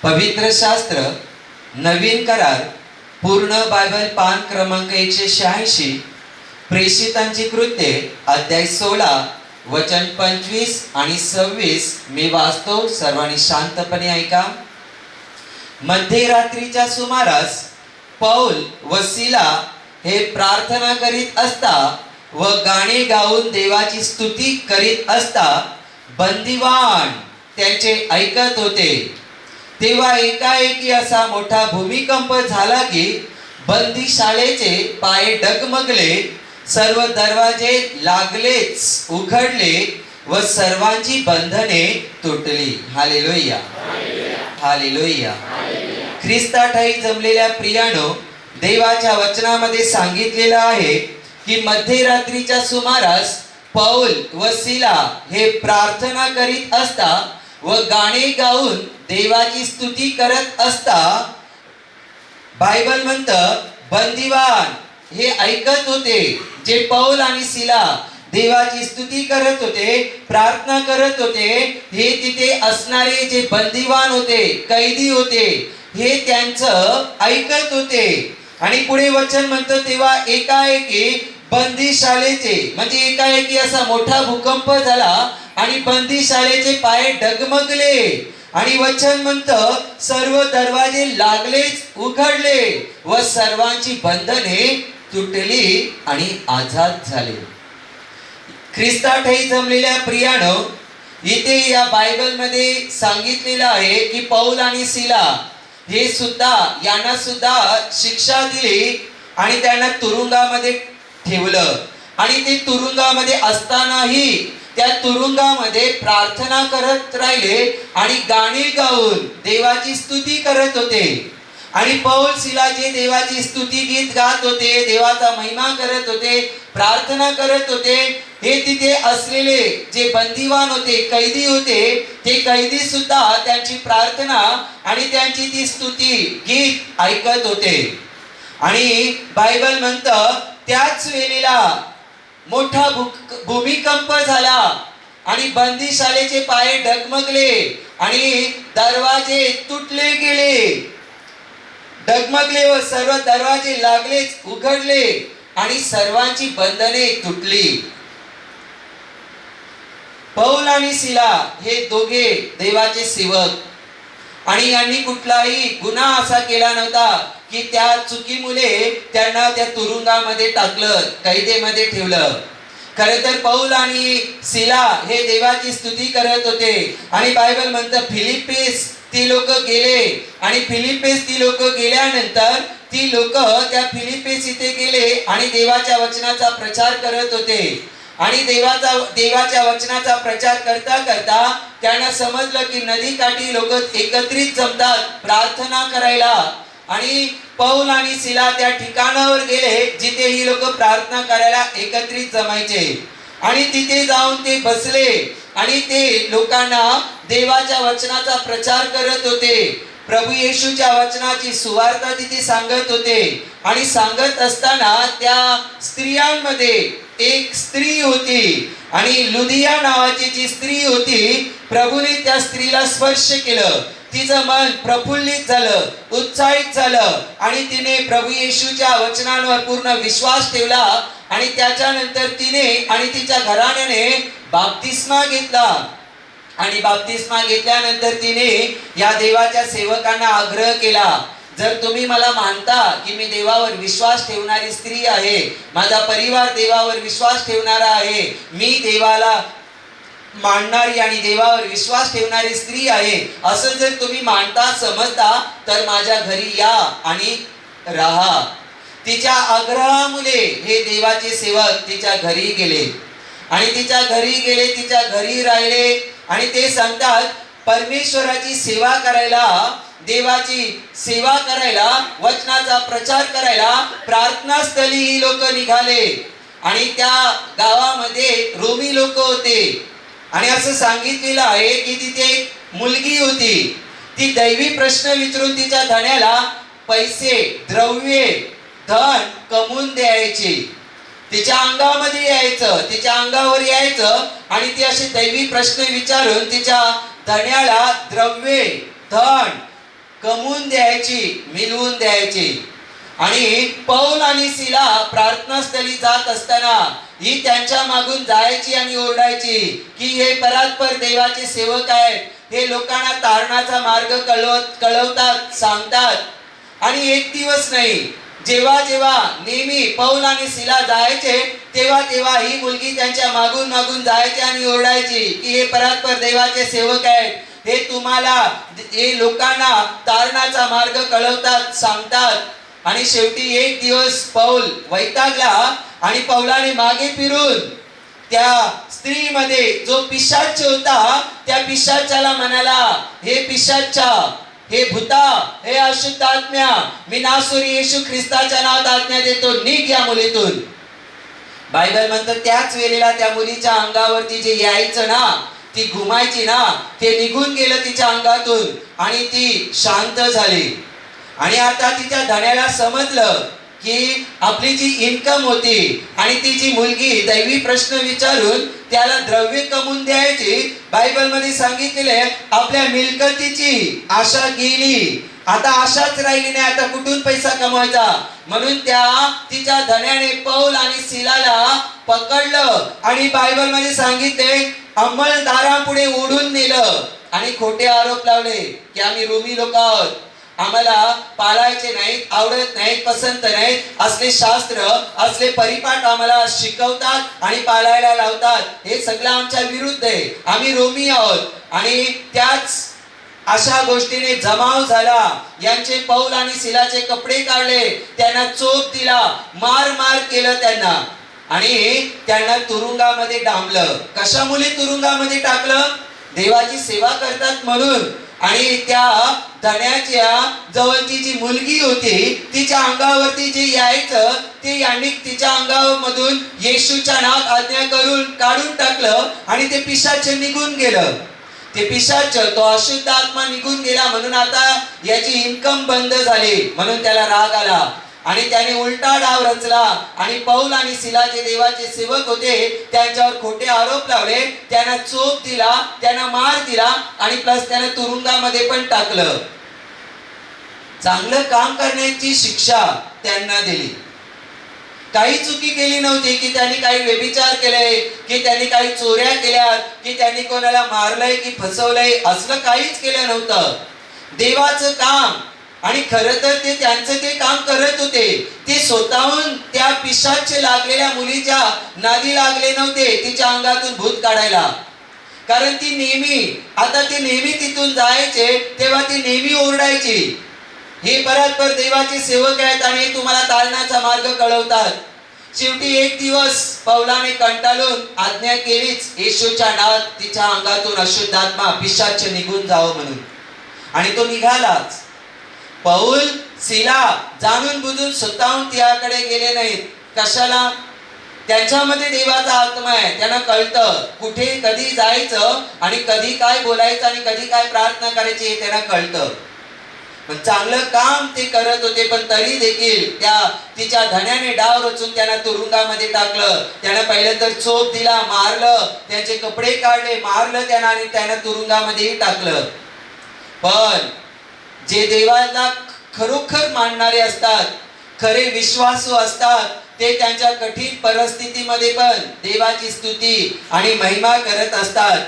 पवित्र शास्त्र, नवीन करार, पूर्ण बायबल पान क्रमांक 186, प्रेषितांची कृत्ये अध्याय 16 वचन 25 आणि 26 मी वाचतो. सर्वांनी शांतपणे ऐका. मध्यरात्रीच्या सुमारास पौल व सिला हे प्रार्थना करीत असता व गाणे गाऊन देवाची स्तुती करीत असता बंदिवान त्यांचे ऐकत होते. तेव्हा एकाएकी असा मोठा भूमिकंप झाला की बंदीशाळेचे पाय डगमगले, सर्व दरवाजे लागलेच उघडले व सर्वांची बंधने तुटली. Hallelujah, hallelujah. ख्रिस्ताठाई जमलेल्या प्रियानो, देवाच्या वचनामध्ये सांगितलेलं आहे की मध्यरात्रीच्या सुमारास पौल व सिला हे प्रार्थना करीत असता व गाणे गाऊन देवाची स्तुती करत असता, बायबल म्हणतं बंदिवान हे ऐकत होते. जे पौल आणि सिला देवाची स्तुती करत होते, प्रार्थना करत होते, हे तिथे असणारे जे बंदिवान होते, कैदी होते, हे त्यांचं ऐकत होते. आणि पुढे वचन म्हणतं तेव्हा एकाएकी बंदीशाळेचे, म्हणजे एकाएकी असा मोठा भूकंप झाला आणि बंदीशाळेचे पाय डगमगले. आणि वचन म्हणतं सर्व दरवाजे लागलेच उघडले व सर्वांची बंधने तुटली आणि आझाद झाले. ख्रिस्ताठाई जमलेल्या प्रियानो, इथे या बायबल मध्ये सांगितलेलं आहे की पौल आणि सिला हे सुद्धा, यांना सुद्धा शिक्षा दिली आणि त्यांना तुरुंगामध्ये ठेवलं. आणि ते तुरुंगामध्ये असतानाही त्या तुरुंगामध्ये प्रार्थना करत राहिले आणि गाणी गाऊन देवाची स्तुती करत होते. आणि पौल सिला जे देवाची स्तुती गीत गात होते, देवाचा महिमा करत होते, प्रार्थना करत होते, हे तिथे असलेले जे बंदिवान होते, कैदी होते, ते कैदी सुद्धा त्यांची प्रार्थना आणि त्यांची ती स्तुती गीत ऐकत होते. आणि बायबल म्हणतं त्याच वेळेला मोठा भूमिकंप झाला आणि बंदीशाळेचे पाय डगमगले आणि दरवाजे तुटले गेले, डगमगले व सर्व दरवाजे लागलेच उघडले आणि सर्वांची बंधने तुटली. पौल आणि सिला हे दोघे देवाचे सेवक आणि यांनी कुठलाही गुन्हा असा केला नव्हता की त्या चुकीमुळे त्यांना त्या तुरुंगामध्ये टाकलं, कैदेमध्ये ठेवलं. खरं तर पौल आणि सिला हे देवाची स्तुती करत होते. आणि बायबल म्हणतं फिलिप्पीस ती लोक गेले आणि फिलिप्पीस ती लोक गेल्यानंतर ती लोक त्या फिलिप्पीस इथे गेले आणि देवाच्या वचनाचा प्रचार करत होते. आणि देवाच्या वचनाचा प्रचार करता करता त्यांना समजलं की नदीकाठी लोक एकत्रित जमतात प्रार्थना करायला. आणि पौल आणि सिला त्या ठिकाणावर गेले जिथे ही लोक प्रार्थना करायला एकत्रित जमायचे. आणि तिथे जाऊन ते बसले आणि ते लोकांना देवाच्या वचनाचा प्रचार करत होते. प्रभू येशूच्या वचनाची सुवार्ता तिथे सांगत होते. आणि सांगत असताना त्या स्त्रियांमध्ये एक स्त्री होती आणि लुदिया नावाची जी स्त्री होती, प्रभूने त्या स्त्रीला स्पर्श केलं. तिचं मन प्रफुल्लित झालं, उत्साहित झालं आणि तिने प्रभू येशूच्या वचनांवर पूर्ण विश्वास ठेवला. आणि त्याच्यानंतर तिने आणि तिच्या घराण्याने बाप्तिस्मा घेतला. आणि बाप्तिस्मा घेतल्यानंतर तिने या देवाच्या सेवकांना आग्रह केला, जर तुम्ही मला मानता की मी देवावर विश्वास ठेवणारी स्त्री आहे, माझा परिवार देवावर विश्वास ठेवणारा आहे, मी देवाला मानणारी आणि देवावर विश्वास ठेवणारी स्त्री आहे, असं जर तुम्ही मानता समजता तर माझ्या घरी या आणि राहा. तिच्या आग्रहामुळे हे देवाचे सेवक तिच्या घरी गेले आणि तिच्या घरी राहिले. आणि ते सांगतात परमेश्वराची सेवा करायला, देवाची सेवा करायला, वचनाचा प्रचार करायला प्रार्थनास्थळी ही लोक निघाले. आणि त्या गावामध्ये रोमी लोक होते. आणि असं सांगितलेलं आहे की तिथे एक मुलगी होती, ती दैवी प्रश्न विचारून तिच्या धण्याला पैसे, द्रव्ये, धन कमवून द्यायची. तिच्या अंगामध्ये यायचं, तिच्या अंगावर यायचं आणि ती असे दैवी प्रश्न विचारून तिच्या धण्याला द्रव्ये, धन कमवून द्यायची, मिळवून द्यायची. आणि पौल आणि सिला प्रार्थनास्थळी जात असताना ही त्यांच्या मागून जायची आणि ओरडायची की हे परात्पर देवाचे सेवक आहेत, हे लोकांना तारणाचा मार्ग कळवतात, सांगतात. आणि एक दिवस नाही, जेव्हा जेव्हा नेहमी पौल आणि सिला जायचे तेव्हा तेव्हा ही मुलगी त्यांच्या मागून मागून जायची आणि ओरडायची की हे परात्पर देवाचे सेवक आहेत, हे तुम्हाला, हे लोकांना तारणाचा मार्ग कळवतात, सांगतात. आणि शेवटी एक दिवस पौल वैतागला आणि पौलाने मागे फिरून त्या स्त्रीमध्ये जो पिशाच होता त्या पिशाचाला म्हणाला, हे पिशाचा, हे भूता, हे अशुद्ध आत्म्या, मी नासुरी येशू ख्रिस्ताच्या नावात आज्ञा देतो, निघ या मुलीतून. बायबल म्हणतं त्याच वेळेला त्या मुलीच्या अंगावरती जे यायचं ना, ती घुमायची ना, ते निघून गेलं तिच्या अंगातून आणि ती शांत झाली. आणि आता तिच्या धण्याला समजलं की आपली जी इन्कम होती आणि ती जी मुलगी दैवी प्रश्न विचारून त्याला द्रव्य कमवून द्यायची, बायबल मध्ये सांगितलेले आपल्या मिलकतीची आशा गेली, आता आशाच राहिली नाही, आता कुठून पैसा कमवायचा. म्हणून त्या तिच्या धन्याने पौल आणि सिलाला पकडलं आणि बायबल मध्ये सांगितले अंमलदारापुढे ओढून नेलं आणि खोटे आरोप लावले की आम्ही रोमी लोक आहोत, आम्हाला पाळायचे नाहीत, आवडत नाहीत, पसंत नाहीत, असले शास्त्र, असले परिपाठ आम्हाला शिकवतात आणि पाळायला लावतात, हे सगळं आमच्या विरुद्ध आहे, आम्ही रोमी आहोत. आणि त्याच अशा गोष्टीने जमाव झाला. यांचे पौल आणि सिलाचे कपडे काढले, त्यांना चोप दिला, मार मार केलं त्यांना आणि त्यांना तुरुंगामध्ये डांबलं. कशामुळे तुरुंगामध्ये टाकलं? देवाची सेवा करतात म्हणून. आणि त्या धन्याच्या जवळची जी मुलगी होती तिच्या अंगावरती जे यायचं ते यांनी तिच्या अंगामधून येशूच्या नावात आज्ञा करून काढून टाकलं आणि ते पिशाच निघून गेलं. ते पिशाच, तो अशुद्ध आत्मा निघून गेला. म्हणून आता याची इन्कम बंद झाली. म्हणून त्याला राग आला आणि त्याने उलटा डाव रचला आणि पौल आणि सिला जे देवाचे सेवक होते त्यांच्यावर खोटे आरोप लावले, त्यांना चोप दिला, त्यांना मार दिला आणि प्लस त्यांना तुरुंगामध्ये पण टाकलं. चांगलं काम करण्याची शिक्षा त्यांना दिली. काही चुकी केली नव्हती की त्यांनी काही व्यभिचार केले, की त्यांनी काही चोऱ्या केल्या, की त्यांनी कोणाला मारलंय की फसवलंय, असलं काहीच केलं नव्हतं. देवाचं काम. आणि खरं तर ते त्यांचं ते काम करत होते. ते स्वतःहून त्या पिशाच लागलेल्या मुलीच्या नादी लागले नव्हते तिच्या अंगातून भूत काढायला. कारण ती नेहमी, आता ते नेहमी तिथून जायचे तेव्हा ती नेहमी ओरडायची, हे परात्पर देवाचे सेवक आहेत आणि तुम्हाला तारणाचा मार्ग कळवतात. शेवटी एक दिवस पौलाने कंटाळून आज्ञा केलीच, येशूच्या नावात तिच्या अंगातून अशुद्ध आत्मा पिशाच निघून जावं म्हणून. आणि तो निघालाच. पौल सिला जाणून बुजून स्वतःहून त्याकडे गेले नाहीत. कशाला? त्यांच्यामध्ये देवाचा आत्मा आहे, त्यांना कळतं कुठे कधी जायचं आणि कधी काय बोलायचं आणि कधी काय प्रार्थना करायची हे त्यांना कळतं. पण चांगलं काम ते करत होते, पण तरी देखील त्या तिच्या धन्याने डाव रचून त्यांना तुरुंगामध्ये टाकलं. त्यानं पहिलं तर चोप दिला, मारलं, त्यांचे कपडे काढले, मारलं त्यांना आणि त्यांना तुरुंगामध्येही टाकलं. पण जे देवाला खरोखर मानणारे असतात, खरे विश्वासू असतात, ते त्यांच्या कठीण परिस्थितीमध्ये पण देवाची स्तुती आणि महिमा करत असतात.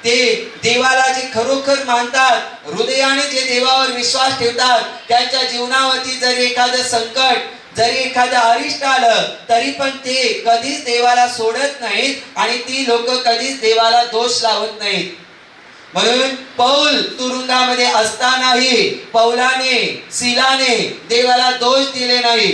ते देवाला जे खरोखर मानतात, हृदयाने जे देवावर विश्वास ठेवतात, त्यांच्या जीवनावरती जरी एखादं संकट, जरी एखादं अरिष्ट आलं तरी पण ते कधीच देवाला सोडत नाहीत आणि ती लोक कधीच देवाला दोष लावत नाहीत. म्हणून पौल तुरुंगामध्ये असतानाही पौलाने, सिलाने देवाला दोष दिले नाही,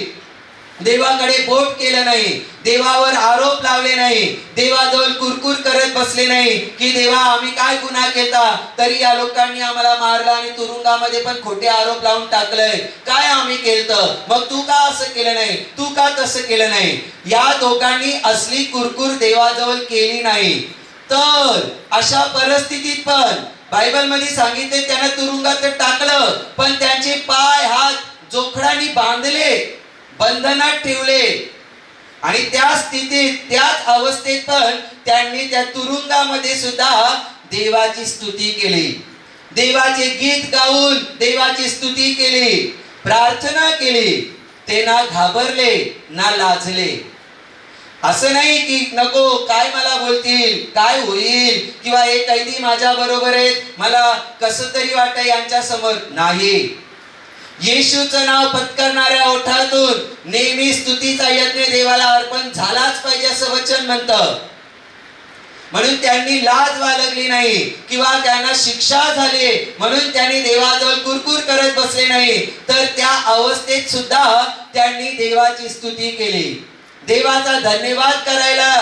देवाकडे बोट केलं नाही, देवावर आरोप लावले नाही, देवाजवळ कुरकुर करत बसले नाही की देवा आम्ही काय गुन्हा केला तरी या लोकांनी आम्हाला मारलं आणि तुरुंगामध्ये पण खोटे आरोप लावून टाकलंय, काय आम्ही केलं, मग तू का असं केलं नाही, तू का तसं केलं नाही. या दोघांनी असली कुरकुर देवाजवळ केली नाही. तर अशा परिस्थितीत पण बायबल मध्ये सांगितले त्यांना तुरुंगात टाकलं, पण त्यांचे पाय हात जोखडाने बांधले, बंधनात ठेवले आणि त्या स्थितीत, त्याच अवस्थेत पण त्यांनी त्या तुरुंगामध्ये सुद्धा देवाची स्तुती केली, देवाचे गीत गाऊन देवाची स्तुती केली, प्रार्थना केली, ते ना घाबरले ना लाजले. असं नाही की नको काय मला बोलतील, काय होईल, किंवा हे कैदी माझ्या बरोबर आहेत, मला कसं तरी वाटतं यांच्या समोर. नाही, येशूचं नाव पत्करणाऱ्या ओठातून नेहमी स्तुतीचा यज्ञ देवाला अर्पण झालाच पाहिजे असं वचन म्हणतं. म्हणून त्यांनी लाज बाळगली नाही किंवा त्यांना शिक्षा झाली म्हणून त्यांनी देवाजवळ कुरकुर करत बसले नाही, तर त्या अवस्थेत सुद्धा त्यांनी देवाची स्तुती केली, देवाचा धन्यवाद करायला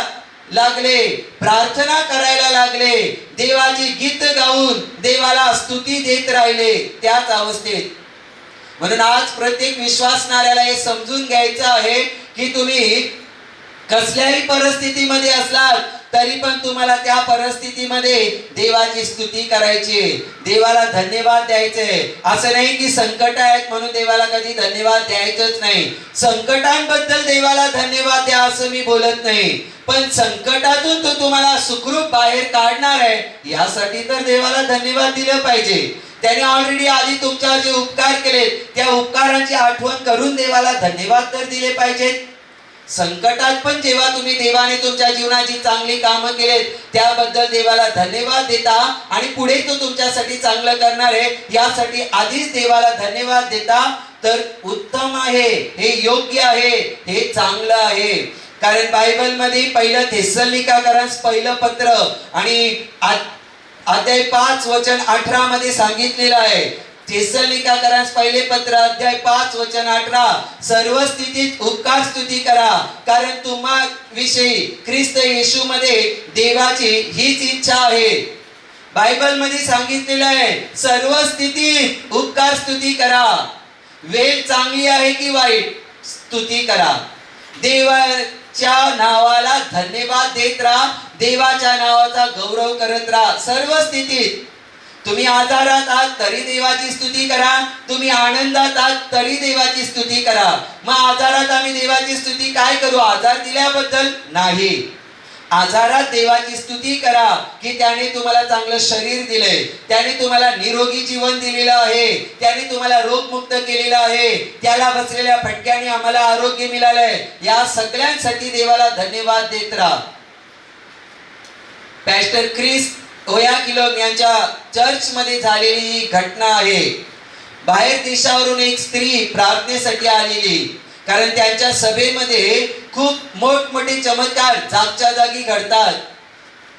लागले, प्रार्थना करायला लागले, देवाची गीत गाऊन देवाला स्तुती देत राहिले त्याच अवस्थेत. म्हणून आज प्रत्येक विश्वासणाऱ्याला हे समजून घ्यायचं आहे की तुम्ही कसल्याही परिस्थितीमध्ये असलात तरी पण तुम्हाला त्या परिस्थितीमध्ये देवाची स्तुती करायची, देवाला धन्यवाद द्यायचे. असं नाही की संकट आहेत म्हणून देवाला कधी धन्यवाद द्यायचंच नाही. संकटांबद्दल देवाला धन्यवाद द्या असं मी बोलत नाही, पण संकटातून तो तुम्हाला सुखरूप बाहेर काढणार आहे यासाठी तर देवाला धन्यवाद दिलं पाहिजे. त्याने ऑलरेडी आधी तुमच्यावर जे उपकार केले त्या उपकारांची आठवण करून देवाला धन्यवाद तर दिले पाहिजेत. संकटात पण जेव्हा तुम्ही देवाने तुमच्या जीवनाची चांगली कामं केलेत त्याबद्दल देवाला धन्यवाद देता आणि पुढे तो तुमच्यासाठी चांगलं करणार आहे यासाठी आधीच देवाला धन्यवाद देता तर उत्तम आहे, हे योग्य आहे, हे चांगलं आहे. कारण बायबल मध्ये पहिलं थेसलोनिकरांस पहिलं पत्र आणि अध्याय 5 वचन 18 मध्ये सांगितलेलं आहे. थेसलोनिकरांस पहिले पत्र अध्याय 5 वचन 18, सर्व स्थितीत उपकार स्तुती करा कारण तुम्हा विषयी ख्रिस्त येशू मध्ये देवाची हीच इच्छा आहे. बायबल मध्ये सांगितलेलं आहे सर्व स्थितीत उपकार स्तुती करा. वेळ चांगली आहे की वाईट, स्तुती करा. देवाच्या नावाला धन्यवाद देत राहा, देवाच्या नावाचा गौरव करत राहा सर्व स्थितीत. तुम्ही आजारात आहात तरी देवाची स्तुती करा, तुम्ही आनंदात आहात तरी देवाची स्तुती करा. मग आजारात आम्ही देवाची स्तुती काय करू? आजार दिल्याबद्दल नाही, आजारात देवाची स्तुती करा की त्याने तुम्हाला चांगलं शरीर दिले, त्याने तुम्हाला निरोगी जीवन दिलेलं आहे, त्याने तुम्हाला रोगमुक्त केलेलं आहे, त्याला बसलेल्या फटक्याने आम्हाला आरोग्य मिळालंय. या सगळ्यांसाठी देवाला धन्यवाद देत राहा. पॅस्टर ख्रिस ओयाखिलोन यांच्या चर्च मध्ये झालेली ही घटना आहे. बाहेर देशावरून एक स्त्री प्रार्थनेसाठी आलेली, कारण त्यांच्या सभेमध्ये खूप मोठमोठे चमत्कार जागच्या जागी घडतात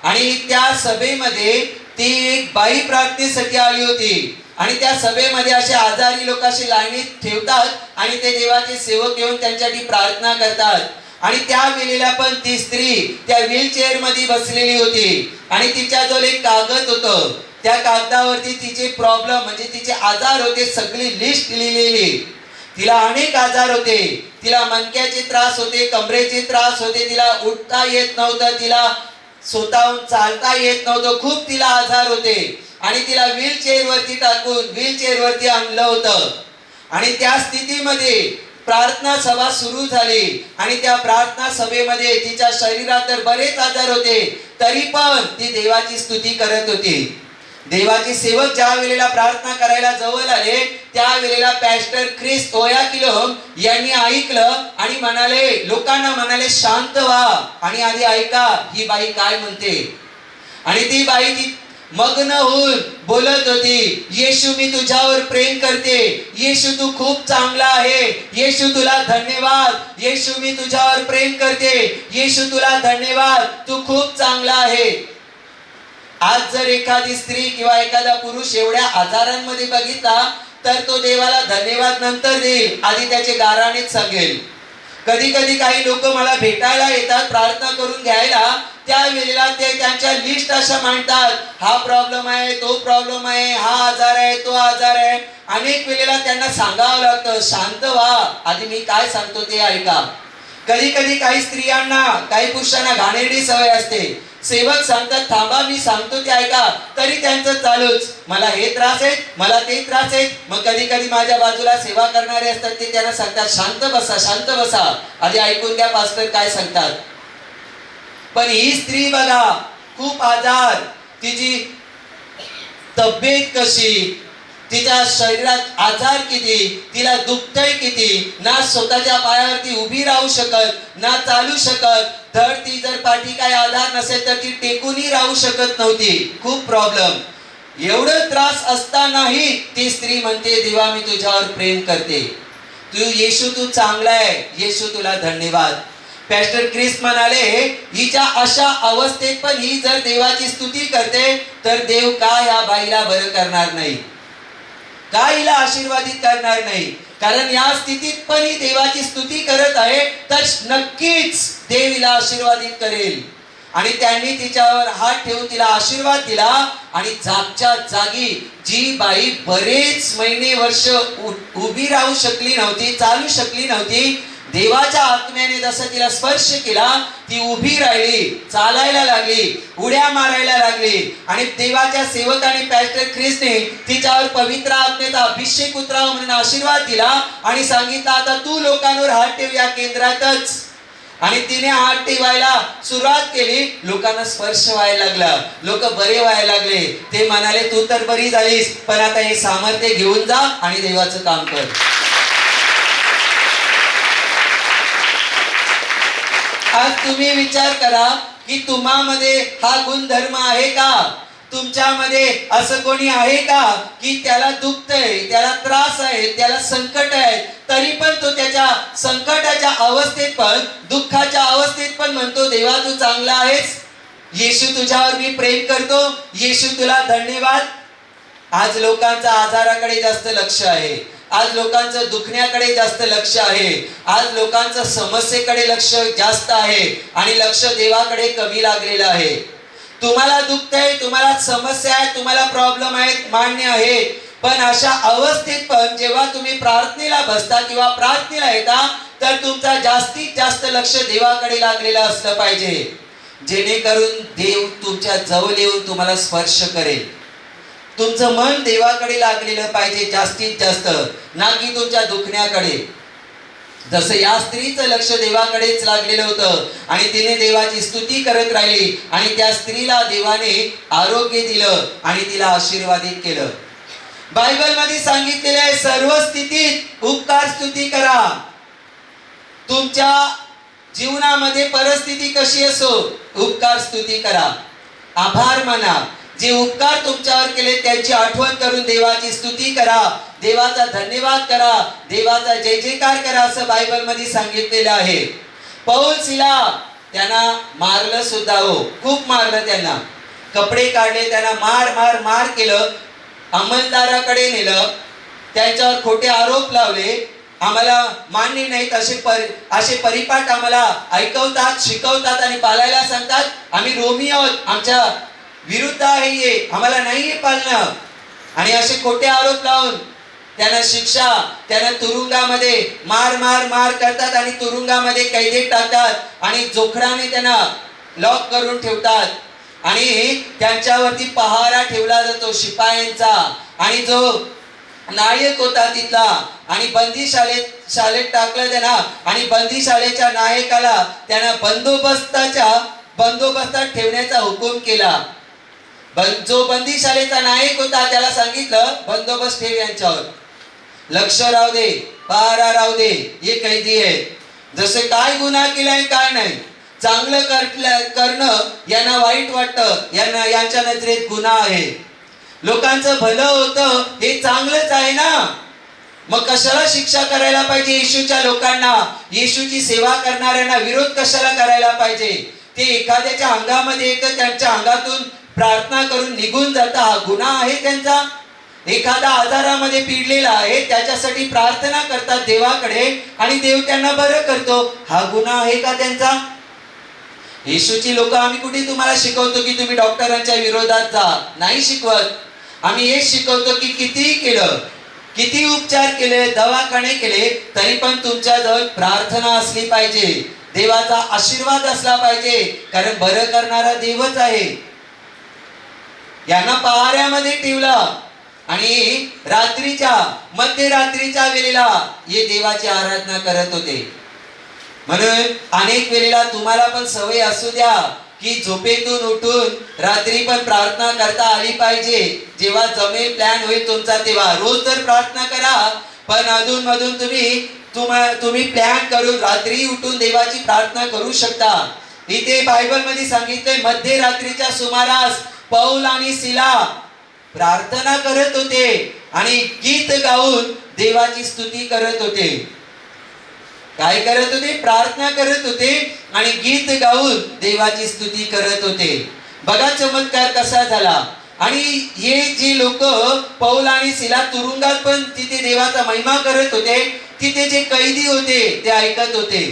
आणि त्या सभेमध्ये ती एक बाई प्रार्थनेसाठी आली होती आणि त्या सभेमध्ये असे आजारी लोक असे लाईनीत ठेवतात आणि ते देवाचे सेवक येऊन त्यांच्यासाठी प्रार्थना करतात. आणि त्या वेळेला पण ती स्त्री त्या व्हीलचेअर मध्ये बसलेली होती आणि तिच्याजवळ एक कागद होतं, त्या कागदावरती तिचे प्रॉब्लेम म्हणजे तिचे आजार होते सगळी लिस्ट लिहिलेली. तिला अनेक आजार होते, तिला मणक्याचे त्रास होते, कमरेचे त्रास होते, तिला उठता येत नव्हतं, तिला स्वतःहून चालता येत नव्हतं, खूप तिला आजार होते आणि तिला व्हीलचेअर वरती टाकून व्हीलचेअर वरती आणलं होतं. आणि त्या स्थितीमध्ये प्रार्थना सभा सुरू झाली आणि त्या प्रार्थना सभेमध्ये तिच्या शरीरात तर बरेच आजार होते तरी पण ती देवाची स्तुती करत होती. देवाचे सेवक ज्या वेळेला प्रार्थना करायला जवळ आले त्या वेळेला पॅस्टर ख्रिस ओयाखिलोन यांनी ऐकलं आणि म्हणाले, लोकांना म्हणाले शांत व्हा आणि आधी ऐका ही बाई काय म्हणते. आणि ती बाई ती मग्न होऊन बोलत होती, येशू मी तुझ्यावर प्रेम करते, येशू तू खूप चांगला आहे, येशू तुला धन्यवाद, येशू मी तुझ्यावर प्रेम करते, येशू तुला धन्यवाद, तू खूप चांगला आहे. आज जर एखादी स्त्री किंवा एखादा पुरुष एवढ्या आजारांमध्ये बघितला तर तो देवाला धन्यवाद नंतर देईल, आधी त्याचे गाराणेच सांगेल. कधी कधी काही लोक मला भेटायला येतात प्रार्थना करून घ्यायला, त्या वेळेला ते त्यांच्या लिस्ट अशा मांडतात, हा प्रॉब्लेम आहे, तो प्रॉब्लेम आहे, हा आजार आहे, तो आजार आहे. अनेक वेळेला त्यांना सांगावं लागतं शांत व्हा, आधी मी काय सांगतो ते ऐका. कधी कधी काही स्त्रियांना काही पुरुषांना घाणेरडी सवय असते, सेवक सांगतात थांबा मी सांगतो ते ऐका, तरी त्यांचं चालूच, मला हे त्रास आहे, मला ते त्रास आहे. मग कधी कधी माझ्या बाजूला सेवा करणारे असतात ते त्यांना सांगतात शांत बसा, शांत बसा, आधी ऐकून घ्या पास्टर काय सांगतात. पण ही स्त्री बघा खूप आजार, तिची तब्येत कशी, तिच्या शरीरात आजार किती, तिला दुखतंय किती, ना स्वतःच्या पायावरती उभी राहू शकत ना चालू शकत, धड ती जर पाठी काय आधार नसेल तर ती टेकूनही राहू शकत नव्हती. खूप प्रॉब्लेम. एवढं त्रास असतानाही ती स्त्री म्हणते, देवा मी तुझ्यावर प्रेम करते, येशू तू चांगला आहे, येशू तुला धन्यवाद. पॅस्टर क्रिस म्हणाले, हिच्या अशा अवस्थेत पण ही जर देवाची स्तुती करते तर देव का या बाईला बरं करणार नाही, का हिला आशीर्वादित करणार नाही. कारण या स्थितीत पण ही देवाची स्तुती करत आहे तर नक्कीच देव हिला आशीर्वादित करेल. आणि त्यांनी तिच्यावर हात ठेवून तिला आशीर्वाद दिला. आणि जागच्या जागी जी बाई बरेच महिने वर्ष उभी राहू शकली नव्हती, चालू शकली नव्हती, देवाच्या आत्म्याने जसं तिला स्पर्श केला ती उभी राहिली, चालायला लागली, उड्या मारायला लागली. आणि देवाच्या सेवकाने पॅस्टर ख्रिसने तिच्यावर पवित्र आत्म्याचा अभिषेक उतरावा म्हणून आशीर्वाद दिला आणि सांगितलं, आता तू लोकांवर हात ठेव या केंद्रातच. आणि तिने हात ठेवायला सुरुवात केली. लोकांना स्पर्श व्हायला लागला, लोक बरे व्हायला लागले. ते म्हणाले, तू तर बरी झालीस, पण आता हे सामर्थ्य घेऊन जा आणि देवाचं काम कर. आज तुम्ही विचार करा की तुम्हामध्ये हा गुणधर्म आहे का? तुमच्यामध्ये असं कोणी आहे का की त्याला दुखतंय, त्याला त्रास आहे, त्याला संकट आहे, तरी पण तो त्याच्या संकटाच्या अवस्थेत पण, दुःखाच्या अवस्थेत पण म्हणतो, देवा तू चांगला आहेस, येशू तुझ्यावर मी प्रेम करतो, येशू तुला धन्यवाद. आज लोकांचा आजाराकडे जास्त लक्ष आहे, आज लोकांचं दुखण्याकडे जास्त लक्ष आहे, आज लोकांचं समस्येकडे लक्ष जास्त आहे आणि लक्ष देवाकडे कमी लागलेलं आहे. तुम्हाला दुखतंय, तुम्हाला समस्या आहे, तुम्हाला प्रॉब्लेम आहेत, मान्य आहे, पण अशा अवस्थेत पण जेव्हा तुम्ही प्रार्थनेला बसता किंवा प्रार्थनेला येता तर तुमचा जास्तीत जास्त लक्ष देवाकडे लागलेलं असलं पाहिजे, जेणेकरून देव तुमच्या जवळ येऊन तुम्हाला स्पर्श करेल. तुमचं मन देवाकडे लागलेलं पाहिजे जास्तीत जास्त, ना की तुमच्या दुखण्याकडे. जसं या स्त्रीचं लक्ष देवाकडेच लागलेलं होतं आणि तिने देवाची स्तुती करत राहिली आणि त्या स्त्रीला देवाने आरोग्य दिलं आणि तिला आशीर्वादित केलं. बायबल मध्ये सांगितलेले आहे, सर्व स्थितीत उपकार स्तुती करा. तुमच्या जीवनामध्ये परिस्थिती कशी असो, उपकार स्तुती करा, आभार माना. जे उपकार तुमच्यावर केले त्याची आठवण करून देवाची स्तुती करा, देवाचा धन्यवाद करा, देवाचा जय जयकार करा, असं बायबल मध्ये सांगितलेलं आहे. पौल सिला त्यांना मारलं सुद्धा, हो खूप मारलं, त्यांना कपडे काढले, त्यांना मार मार मार केलं, अंमलदाराकडे नेलं, त्यांच्यावर खोटे आरोप लावले. आम्हाला मान्य नाहीत असे परिपाठ आम्हाला ऐकवतात, शिकवतात आणि पाळायला सांगतात. आम्ही रोमी आहोत, आमच्या विरुद्ध आहे हे, आम्हाला नाहीये पाळणं. आणि असे खोटे आरोप लावून त्यांना शिक्षा, त्यांना तुरुंगामध्ये मार मार मार करतात आणि तुरुंगामध्ये कैदेत टाकतात आणि जोखडाने त्यांना लॉक करून ठेवतात. आणि त्यांच्यावरती पहारा ठेवला जातो शिपायांचा. आणि जो नायक होता तिथला आणि शाळेत टाकलं त्यांना आणि बंदीशाळेच्या नायकाला त्यांना बंदोबस्तात ठेवण्याचा हुकूम केला. जो बंदीशाळेचा नायक होता त्याला सांगितलं, बंदोबस्त ठेव, यांच्यावर लक्ष राहू दे, पहारा राहू दे, हे कैदी आहे, जसे काय गुन्हा केलाय काय नाही, चांगलं करणं यांना वाईट वाटतं, यांच्या नजरेत गुन्हा आहे. लोकांचं भलं होतं हे चांगलंच आहे ना, मग कशाला शिक्षा करायला पाहिजे येशूच्या लोकांना, येशूची सेवा करणाऱ्यांना विरोध कशाला करायला पाहिजे. ते एखाद्याच्या अंगामध्ये येतं, त्यांच्या अंगातून प्रार्थना करून निघून जाता, हा गुन्हा आहे त्यांचा. एखादा आजारामध्ये पीडलेला आहे, त्याच्यासाठी प्रार्थना करतात देवाकडे आणि देव त्यांना बरं करतो, हा गुन्हा आहे का त्यांचा? येशूची लोक आम्ही कुठे तुम्हाला शिकवतो की तुम्ही डॉक्टरांच्या विरोधात जा, नाही शिकवत. आम्ही हेच शिकवतो की कितीही केलं, किती उपचार केले, दवाखाने केले, तरी पण तुमच्याजवळ प्रार्थना असली पाहिजे, देवाचा आशीर्वाद असला पाहिजे, कारण बरं करणारा देवच आहे. यांना पहाऱ्यामध्ये ठेवलं आणि मध्यरात्रीच्या वेळेला हे देवाची आराधना करत होते. म्हणून अनेक वेळेला तुम्हाला पण सवय असू द्या की झोपेतून उठून रात्री पण प्रार्थना करता आली पाहिजे. जेव्हा जमेल प्लॅन होईल तुमचा तेव्हा रोज तर प्रार्थना करा, पण अधून मधून तुम्ही प्लॅन करून रात्री उठून देवाची प्रार्थना करू शकता. इथे बायबल मध्ये सांगितलंय मध्यरात्रीच्या सुमारास पौल आणि सिला प्रार्थना करत होते आणि गीत गाऊन देवाची स्तुती करत होते. काय करत होते? प्रार्थना करत होते आणि गीत गाऊन देवाची स्तुती करत होते. बघा चमत्कार कसा झाला. आणि हे जे लोक पौल आणि सिला तुरुंगात पण तिथे देवाचा महिमा करत होते, तिथे जे कैदी होते ते ऐकत होते.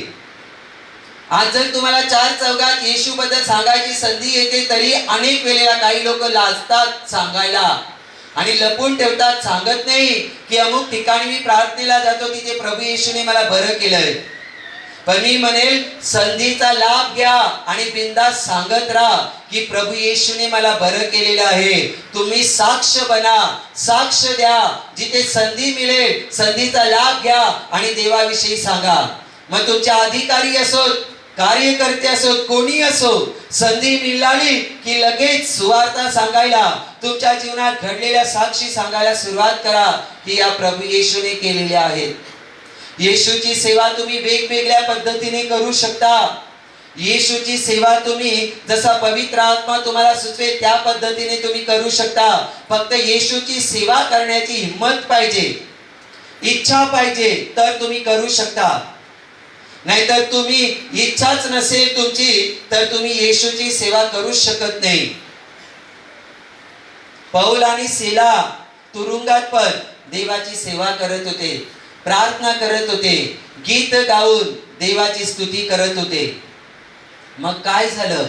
आज जर तुम्हाला चार चौघात येशू बद्दल सांगायची संधी येते, तरी अनेक वेळेला काही लोक लाजतात सांगायला आणि लपून ठेवतात, सांगत नाही की अमुक ठिकाणी मी प्रार्थनेला जातो, तिथे प्रभू येशूने मला बरं केलंय. पण मी म्हणेल संधीचा लाभ घ्या आणि बिनधास्त सांगत राहा की प्रभू येशूने मला बरं केलेलं आहे. तुम्ही साक्ष बना, साक्ष द्या. जिथे संधी मिळेल संधीचा लाभ घ्या आणि देवाविषयी सांगा. मग तुमचे अधिकारी असोत, कार्यकर्ते असोत, कोणी असो, संधी मिळाली की लगेच सुवार्ता सांगायला, तुमच्या जीवनात घडलेल्या साक्षी सांगायला सुरुवात करा की या प्रभू येशूने केलेल्या आहेत. येशूची सेवा तुम्ही वेगवेगळ्या पद्धतीने करू शकता. येशूची सेवा तुम्ही जसा पवित्र आत्मा तुम्हाला सुचवेल त्या पद्धतीने तुम्ही करू शकता. फक्त येशूची सेवा करण्याची हिंमत पाहिजे, इच्छा पाहिजे, तर तुम्ही करू शकता. नाहीतर तुम्ही इच्छाच नसेल तुमची तर तुम्ही येशूची सेवा करू शकत नाही. पौल आणि सिला तुरुंगात पण देवाची सेवा करत होते, प्रार्थना करत होते, गीत गाऊन देवाची स्तुती करत होते. मग काय झालं?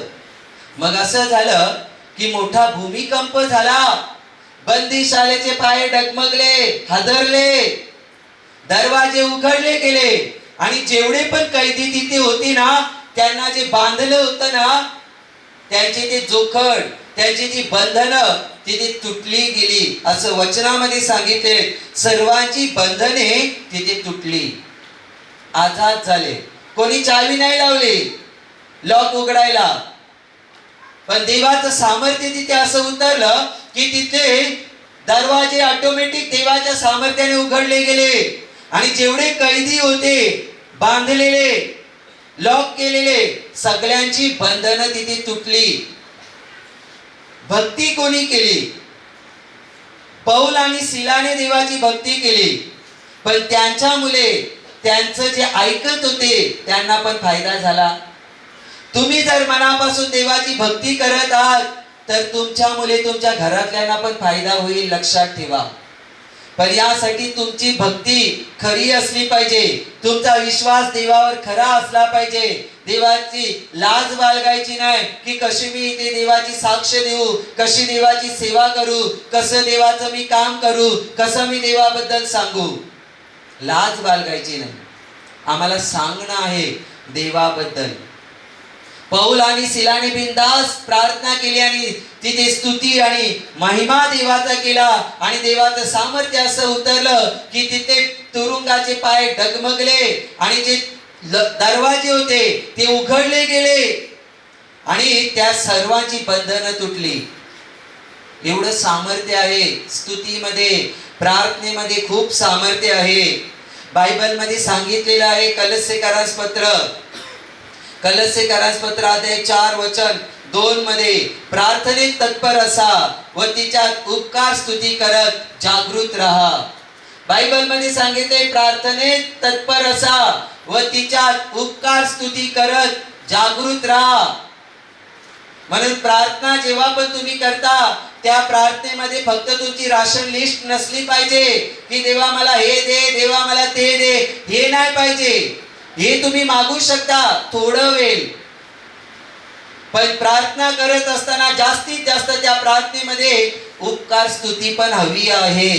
मग असं झालं की मोठा भूमिकंप झाला. बंदीशाळेचे पाय डगमगले, हादरले, दरवाजे उघडले गेले आणि जेवढे पण कैदी तिथे होते ना, त्यांना जे बांधलं होतं ना, त्यांचे ते जोखड, त्यांची जी बंधनं तिथे तुटली गेली. असं वचनामध्ये सांगितले, सर्वांची बंधने तिथे तुटली, आझाद झाले. कोणी चावी नाही लावली लॉक उघडायला. पण देवाचं सामर्थ्य तिथे असं उतरलं की तिथे दरवाजे ऑटोमॅटिक देवाच्या सामर्थ्याने उघडले गेले आणि जेवढे कैदी होते बांधलेले, लॉक केलेले, सगळ्यांची बंधनं तिथे तुटली. भक्ती कोणी केली? पौल आणि सिलाने देवाची भक्ती केली. पण त्यांच्या मुले त्यांचं जे ऐकत होते त्यांना पण फायदा झाला. तुम्ही जर मनापासून देवाची भक्ती करत आहात तर तुमच्या मुले तुमच्या घरातल्यांना पण फायदा होईल, लक्षात ठेवा. पण यासाठी तुमची भक्ती खरी असली पाहिजे, तुमचा विश्वास देवावर खरा असला पाहिजे. देवाची लाज बाळगायची नाही की कशी मी इथे देवाची साक्ष देऊ, कशी देवाची सेवा करू, कसं देवाचं मी काम करू, कसं मी देवाबद्दल सांगू. लाज बाळगायची नाही, आम्हाला सांगणं आहे देवाबद्दल. पौल आणि सिलाने बिनधास्त प्रार्थना केली आणि तिथे स्तुती आणि महिमा देवाचा केला आणि देवाचं सामर्थ्य असं उतरलं की तिथे तुरुंगाचे पाय डगमगले आणि जे दरवाजे होते ते उघडले गेले आणि त्या सर्वांची बंधनं तुटली. एवढं सामर्थ्य आहे स्तुतीमध्ये, प्रार्थनेमध्ये खूप सामर्थ्य आहे. बायबल मध्ये सांगितलेलं आहे, कलस्सेकरास पत्र अध्याय 4 वचन 2 मध्ये, प्रार्थनेत तत्पर असा व तिच्यात उपकार स्तुती करत जागृत राहा. बायबल मध्ये सांगितले प्रार्थनेत तत्पर असा व तिच्यात उपकार स्तुती करत जागृत राहा. म्हणून प्रार्थना जेव्हा पण तुम्ही करता त्या प्रार्थनेमध्ये फक्त तुमची राशन लिस्ट नसली पाहिजे की देवा मला हे दे, देवा मला ते दे, हे नाही पाहिजे. हे तुम्ही मागू शकता थोडं वेळ, पण प्रार्थना करत असताना जास्तीत जास्त त्या प्रार्थनेमध्ये उपकार स्तुती पण हवी आहे.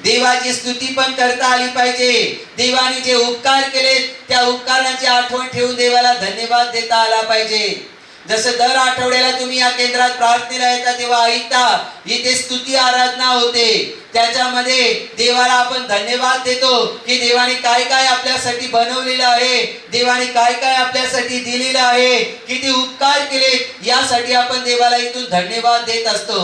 देवाची स्तुती पण करता आली पाहिजे. देवाने जे उपकार केले त्या उपकारांची आठवण ठेवून देवाला धन्यवाद देता आला पाहिजे. जसं दर आठवड्याला तुम्ही या केंद्रात प्रार्थनेला येता तेव्हा ऐकता, इथे स्तुती आराधना होते, त्याच्यामध्ये देवाला आपण धन्यवाद देतो की देवाने काय काय आपल्यासाठी बनवलेलं आहे, देवाने काय काय आपल्यासाठी दिलेलं आहे, किती उपकार केले, यासाठी आपण देवाला इथून धन्यवाद देत असतो.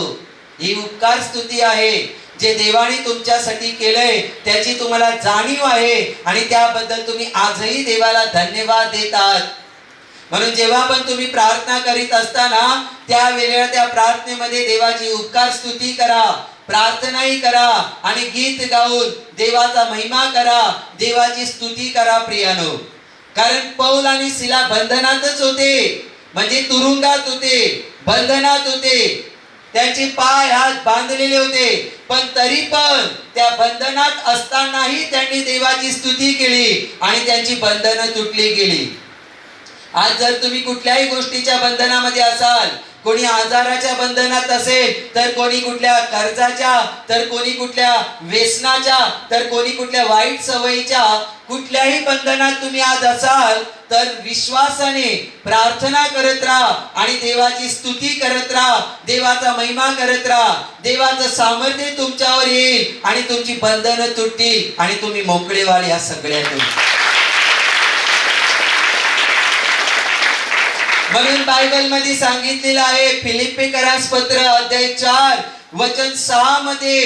ही उपकार स्तुती आहे. जे देवाने तुमच्यासाठी केलंय त्याची तुम्हाला जाणीव आहे आणि त्याबद्दल तुम्ही आजही देवाला धन्यवाद देतात. म्हणून जेव्हा पण तुम्ही प्रार्थना करीत असताना त्यावेळेला त्या प्रार्थनेमध्ये देवाची उपकार स्तुती करा, प्रार्थनाही करा आणि गीत गाऊन देवाचा महिमा करा, देवाची स्तुती करा प्रियानो. कारण पौल आणि सिला बंधनातच होते, म्हणजे तुरुंगात होते, बंधनात होते, त्यांचे पाय हात बांधलेले होते, पण तरी पण त्या बंधनात असतानाही त्यांनी देवाची स्तुती केली आणि त्यांची बंधनं तुटली गेली. आज जर तुम्ही कुठल्याही गोष्टीच्या बंधनामध्ये असाल, कोणी आजाराच्या बंधनात असेल, तर कोणी कुठल्या कर्जाच्या, तर कोणी कुठल्या व्यसनाच्या, तर कोणी कुठल्या वाईट सवयीच्या कुठल्याही बंधनात तुम्ही आज असाल, तर विश्वासाने प्रार्थना करत राहा आणि देवाची स्तुती करत राहा, देवाचा महिमा करत राहा. देवाचं सामर्थ्य तुमच्यावर येईल आणि तुमची बंधनं तुटतील आणि तुम्ही मोकळे व्हाल या सगळ्यातून. म्हणून बायबल मध्ये सांगितलेलं आहे, फिलिप्पीकरास पत्र अध्याय 4 वचन 6 मध्ये,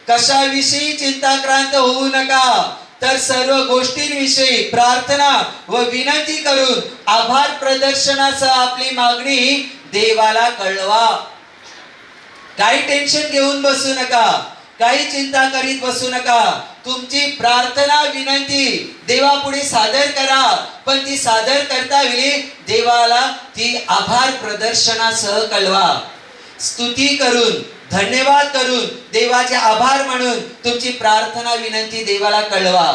कशाविषयी चिंताक्रांत होऊ नका, तर सर्व गोष्टींविषयी प्रार्थना व विनंती करून आभार प्रदर्शनासह आपली मागणी देवाला कळवा. काही टेन्शन घेऊन बसू नका, काही चिंता करीत बसू नका. तुमची प्रार्थना विनंती देवापुढे सादर करा, पण ती सादर करता वेळी देवाला ती आभार प्रदर्शनासह कळवा. स्तुती करून, धन्यवाद करून, देवाचे आभार मानून तुमची प्रार्थना विनंती देवाला कळवा.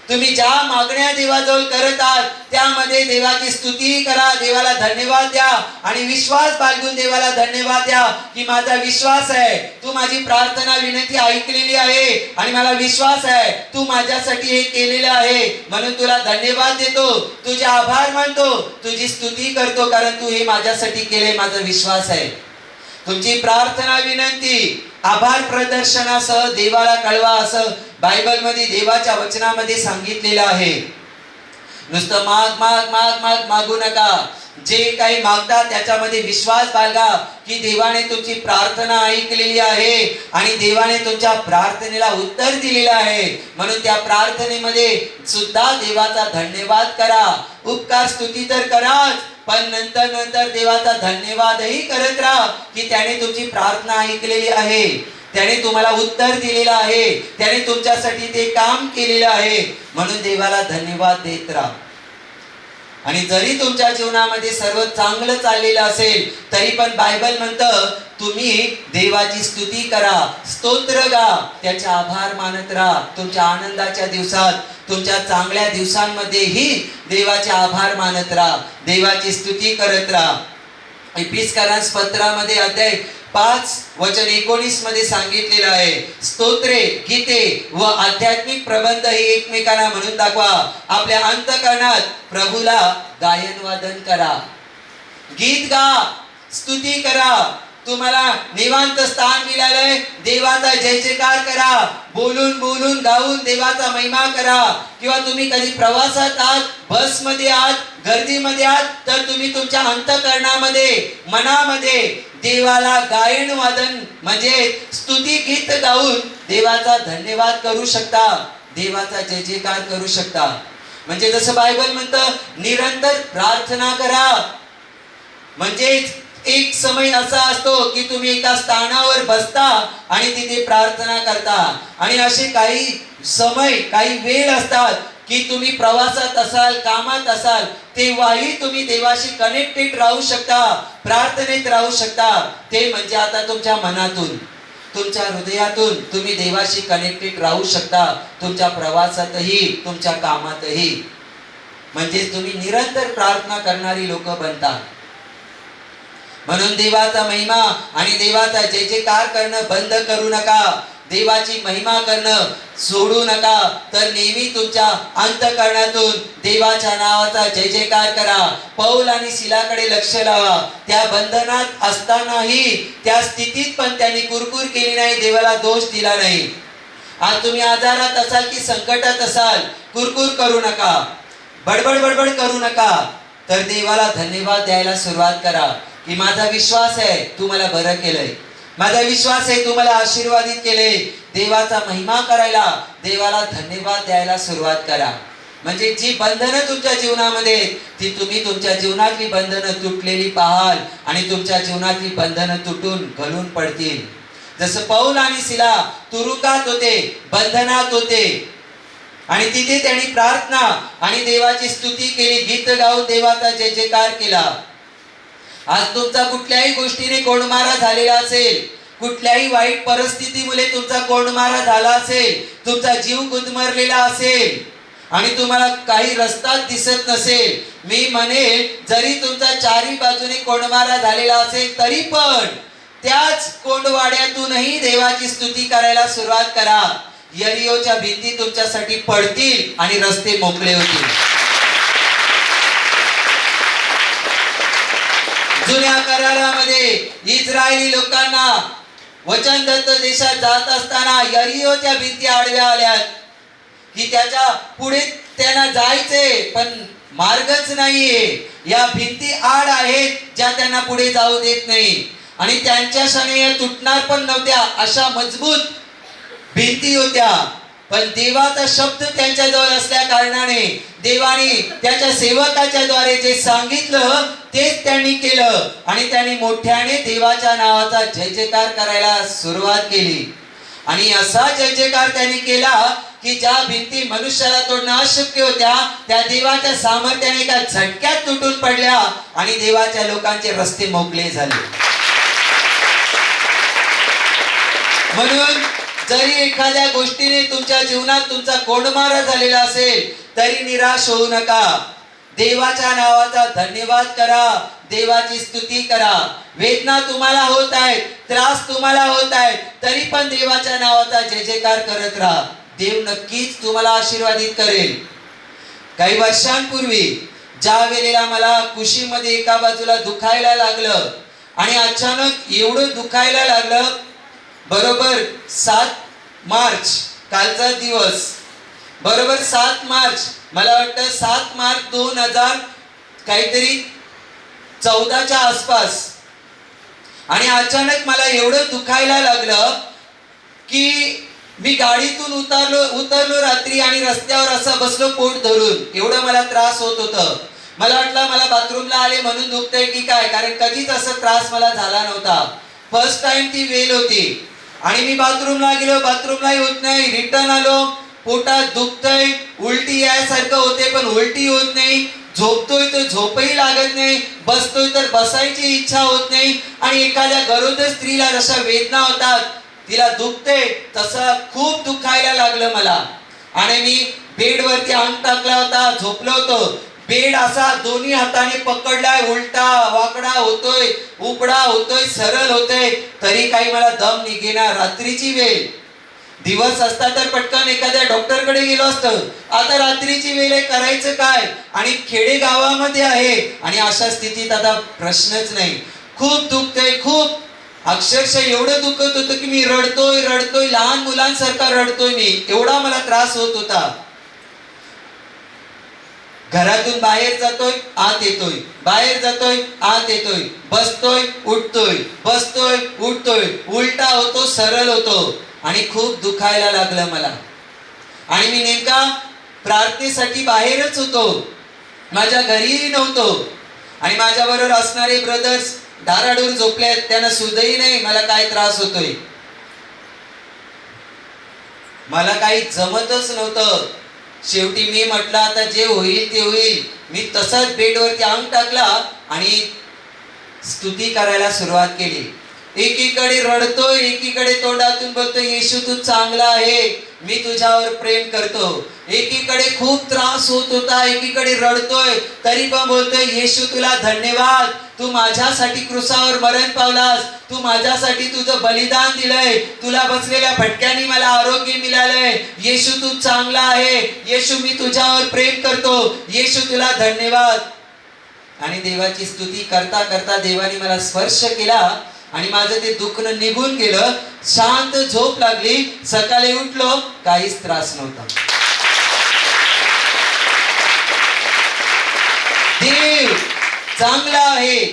तुम्ही ज्या मागण्या देवाजवळ करत आहात त्यामध्ये देवाची स्तुती करा, देवाला धन्यवाद द्या आणि विश्वास बाळगून देवाला धन्यवाद द्या की माझा विश्वास आहे तू माझी प्रार्थना विनंती ऐकलेली आहे आणि मला विश्वास आहे तू माझ्यासाठी हे केलेलं आहे, म्हणून तुला धन्यवाद देतो, तुझे आभार मानतो, तुझी स्तुती करतो, कारण तू हे माझ्यासाठी केले, माझा विश्वास आहे. तुमची प्रार्थना विनंती आभार प्रदर्शनासह देवाला कळवा, असं बायबल मध्ये देवाच्या वचनामध्ये सांगितलेलं आहे. नुसतं माग माग माग माग मागू नका. जे काही मागता त्याच्यामध्ये विश्वास बाळगा की देवाने तुमची प्रार्थना ऐकलेली आहे आणि देवाने तुमच्या प्रार्थनेला उत्तर दिलेलं आहे, म्हणून त्या प्रार्थनेमध्ये सुद्धा देवाचा धन्यवाद करा. उपकार स्तुती तर कराच, पण नंतर नंतर देवाचा धन्यवादही करत राहा की त्याने तुमची प्रार्थना ऐकलेली आहे, त्याने तुम्हाला उत्तर दिलेलं आहे, त्याने तुमच्यासाठी ते काम केलेलं आहे, म्हणून देवाला धन्यवाद देत राहा. आणि जरी तुमच्या जीवनामध्ये सर्व चांगलं चाललेलं असेल तरी पण बायबल म्हणतं तुम्ही देवाची स्तुती करा, स्तोत्र गा, त्याचे आभार मानत राहा. तुमच्या आनंदाच्या दिवसात, तुमच्या चांगल्या दिवसांमध्येही देवाचे आभार मानत राहा, देवाची स्तुती करत राहा. इफिसकरांस पत्रामध्ये अध्याय 5 वचन 19 मध्ये सांगितलेलं आहे, स्तोत्रे, गीते व आध्यात्मिक प्रबंध हे एकमेकांना म्हणून दाखवा. आपल्या अंतःकरणात प्रभूला गायन वादन करा, गीत गा, स्तुती करा. तुम्हाला निवांत स्थान मिळालंय, देवाचा जय जयकार करा, बोलून बोलून गाऊन देवाचा महिमा करा. किंवा तुम्ही कधी प्रवासात आहात, बस मध्ये आहात, गर्दीमध्ये आहात, तर तुम्ही तुमच्या अंतःकरणामध्ये, मनामध्ये देवाला गायन वादन म्हणजे स्तुती गीत गाऊन देवाचा धन्यवाद करू शकता, देवाचा जय जयकार करू शकता. म्हणजे जसं बायबल म्हणतं निरंतर प्रार्थना करा. म्हणजे एक समय असा असतो की तुम्ही एका स्थानावर बसता आणि तिथे प्रार्थना करता, आणि असे काही समय, काही वेळ असतात की तुम्ही प्रवासात असाल, कामात असाल, तेव्हाही तुम्ही देवाशी कनेक्टेड राहू शकता, प्रार्थनेत राहू शकता. ते म्हणजे आता तुमच्या मनातून, तुमच्या हृदयातून तुम्ही देवाशी कनेक्टेड राहू शकता, तुमच्या प्रवासातही, तुमच्या कामातही. म्हणजे तुम्ही निरंतर प्रार्थना करणारी लोक बनता. म्हणून देवाचा महिमा आणि देवाचा जय जयकार करणं बंद करू नका. देवाची महिमा करणं सोडू नका, तर नेहमी तुमच्या अंतःकरणातून देवाच्या नावाचा जय जयकार करा. पौल आणि सिलाकडे लक्ष लावा. त्या बंधनात असतानाही त्या स्थितीत पण त्यांनी कुरकुर केली नाही, देवाला दोष दिला नाही. आज तुम्ही आजारात असाल की संकटात असाल, कुरकुर करू नका, बडबड बडबड करू नका, तर देवाला धन्यवाद द्यायला सुरुवात करा की माझा विश्वास आहे तू मला बरं केलंय, माझा विश्वास आहे तू मला आशीर्वादित केले. देवाचा महिमा करायला, देवाला धन्यवाद द्यायला सुरुवात करा. म्हणजे जी बंधनं तुमच्या जीवनामध्ये ती तुम्ही तुमच्या जीवनातली बंधनं तुटलेली पाहाल आणि तुमच्या जीवनातली बंधनं तुटून घालून पडतील. जसं पौल आणि सिला तुरुंगात होते, बंधनात होते आणि तिथे त्यांनी प्रार्थना आणि देवाची स्तुती केली, गीत गाऊन देवाचा जय जयकार केला. आज तुमचा कुठल्याही गोष्टीने कोंडमारा झालेला असेल, कुठल्याही वाईट परिस्थितीमुळे तुमचा कोंडमारा झाला असेल, तुमचा जीव गुदमरलेला असेल आणि तुम्हाला काही रस्ताच दिसत नसेल, मी म्हणेल जरी तुमचा चारी बाजूने कोंडमारा झालेला असेल तरी पण त्याच कोंडवाड्यातूनही देवाची स्तुती करायला सुरुवात करा. यरियोच्या भिंती तुमच्यासाठी पडतील आणि रस्ते मोकळे होतील. जुन्या करारामध्ये इस्रायली लोकांना वचनदत्त देशात जात असताना यरियोच्या भिंती आडव्या आल्यात की त्याच्या पुढे त्यांना जायचे पण मार्गच नाहीये. या भिंती आड आहेत ज्या त्यांना पुढे जाऊ देत नाही आणि त्यांच्या क्षणी तुटणार पण नव्हत्या, अशा मजबूत भिंती होत्या. पण देवाचा शब्द त्यांच्याजवळ असल्या कारणाने देवाने त्याच्या सेवकाच्या द्वारे जे सांगितलं तेच त्यांनी केलं आणि त्यांनी मोठ्याने देवाच्या नावाचा जय जयकार करायला सुरुवात केली. आणि असा जय जयकार त्यांनी केला की ज्या भिंती मनुष्याला तोडणं अशक्य होत्या त्या देवाच्या सामर्थ्याने एका झटक्यात तुटून पडल्या आणि देवाच्या लोकांचे रस्ते मोकळे झाले. म्हणून जरी एखाद्या गोष्टीने तुमच्या जीवनात तुमचा कोंडमारा झालेला असेल तरी निराश होऊ नका. देवाच्या नावाचा धन्यवाद करा, देवाची स्तुती करा. वेदना तुम्हाला होत आहेत, त्रास तुम्हाला होत आहेत, तरी पण देवाच्या नावाचा जय जयकार करत राहा. देव नक्कीच तुम्हाला आशीर्वादित करेल. काही वर्षांपूर्वी ज्या वेळेला मला कुशीमध्ये एका बाजूला दुखायला लागलं आणि अचानक एवढं दुखायला लागलं, बरोबर 7 मार्च कालचा दिवस, बरोबर 7 मार्च, मला वाटतं 7 मार्च 2014च्या आसपास. आणि अचानक मला एवढं दुखायला लागलं की मी गाडीतून उतरलो रात्री आणि रस्त्यावर असं बसलो पोट धरून, एवढं मला त्रास होत होतं. मला वाटलं मला बाथरूमला आले म्हणून दुखतंय की काय, कारण कधीच असा त्रास मला झाला नव्हता. फर्स्ट टाइम ती वेळ होती आणि मी बाथरूमला गेलो, बाथरूमलाही होत नाही, रिटर्न आलो, पोटात दुखतंय, उलटी यासारखं होते पण उलटी होत नाही, झोपतोय तर झोपही लागत नाही, बसतोय तर बसायची इच्छा होत नाही. आणि एखाद्या गरोदर स्त्रीला जशा वेदना होतात, तिला दुखते तसं खूप दुखायला लागलं मला. आणि मी बेडवरती अंग टाकला होता, झोपलो होतो. बेड असा दोन्ही हाताने पकडलाय, उलटा वाकडा होतोय, उपडा होतोय, सरळ होतोय, तरी काही मला दम निघेना. रात्रीची वेळ, दिवस असता तर पटकन एखाद्या डॉक्टरकडे गेलो असतं, आता रात्रीची वेळ आहे, करायचं काय. आणि खेडे गावामध्ये आहे आणि अशा स्थितीत आता प्रश्नच नाही. खूप दुखतंय, खूप, अक्षरशः एवढं दुखत होतं की मी रडतोय, लहान मुलांसारखा रडतोय मी, एवढा मला त्रास होत होता. घरातून बाहेर जातोय, आत येतोय, बाहेर जातोय, आत येतोय, बसतोय, उठतोय, उलटा होतो, सरळ होतो आणि खूप दुखायला लागलं मला. आणि मी नेमका प्रार्थनेसाठी बाहेरच होतो, माझ्या घरीही नव्हतो. आणि माझ्या बरोबर असणारे ब्रदर्स धाराडूर झोपलेत, त्यांना सुधही नाही मला काय त्रास होतोय. मला काही जमतच नव्हतं. शेवटी मी म्हटलं आता जे होईल ते होईल. मी तसाच बेडवरती अंग टाकला आणि स्तुती करायला सुरुवात केली. एकीकडे रडतोय, एकीकडे तोंडातून बोलतोय येशू तू चांगला आहे, मी तुझ्यावर प्रेम करतो. एकीकडे खूप त्रास होत होता, एकीकडे रडतोय, तरी पण बोलतोय येशू तुला धन्यवाद, तू माझ्यासाठी क्रुसावर मरण पावलास, तू माझ्यासाठी तुझं बलिदान दिलंय, तुला बसलेल्या फटक्यांनी मला आरोग्य मिळालंय. येशू तू चांगला आहे, येशू मी तुझ्यावर प्रेम करतो, येशू तुला धन्यवाद. आणि देवाची स्तुती करता करता देवाने मला स्पर्श केला आणि माझं ते दुःख निघून गेलं. शांत झोप लागली. सकाळी उठलो, काहीच त्रास नव्हता. देव चांगला आहे,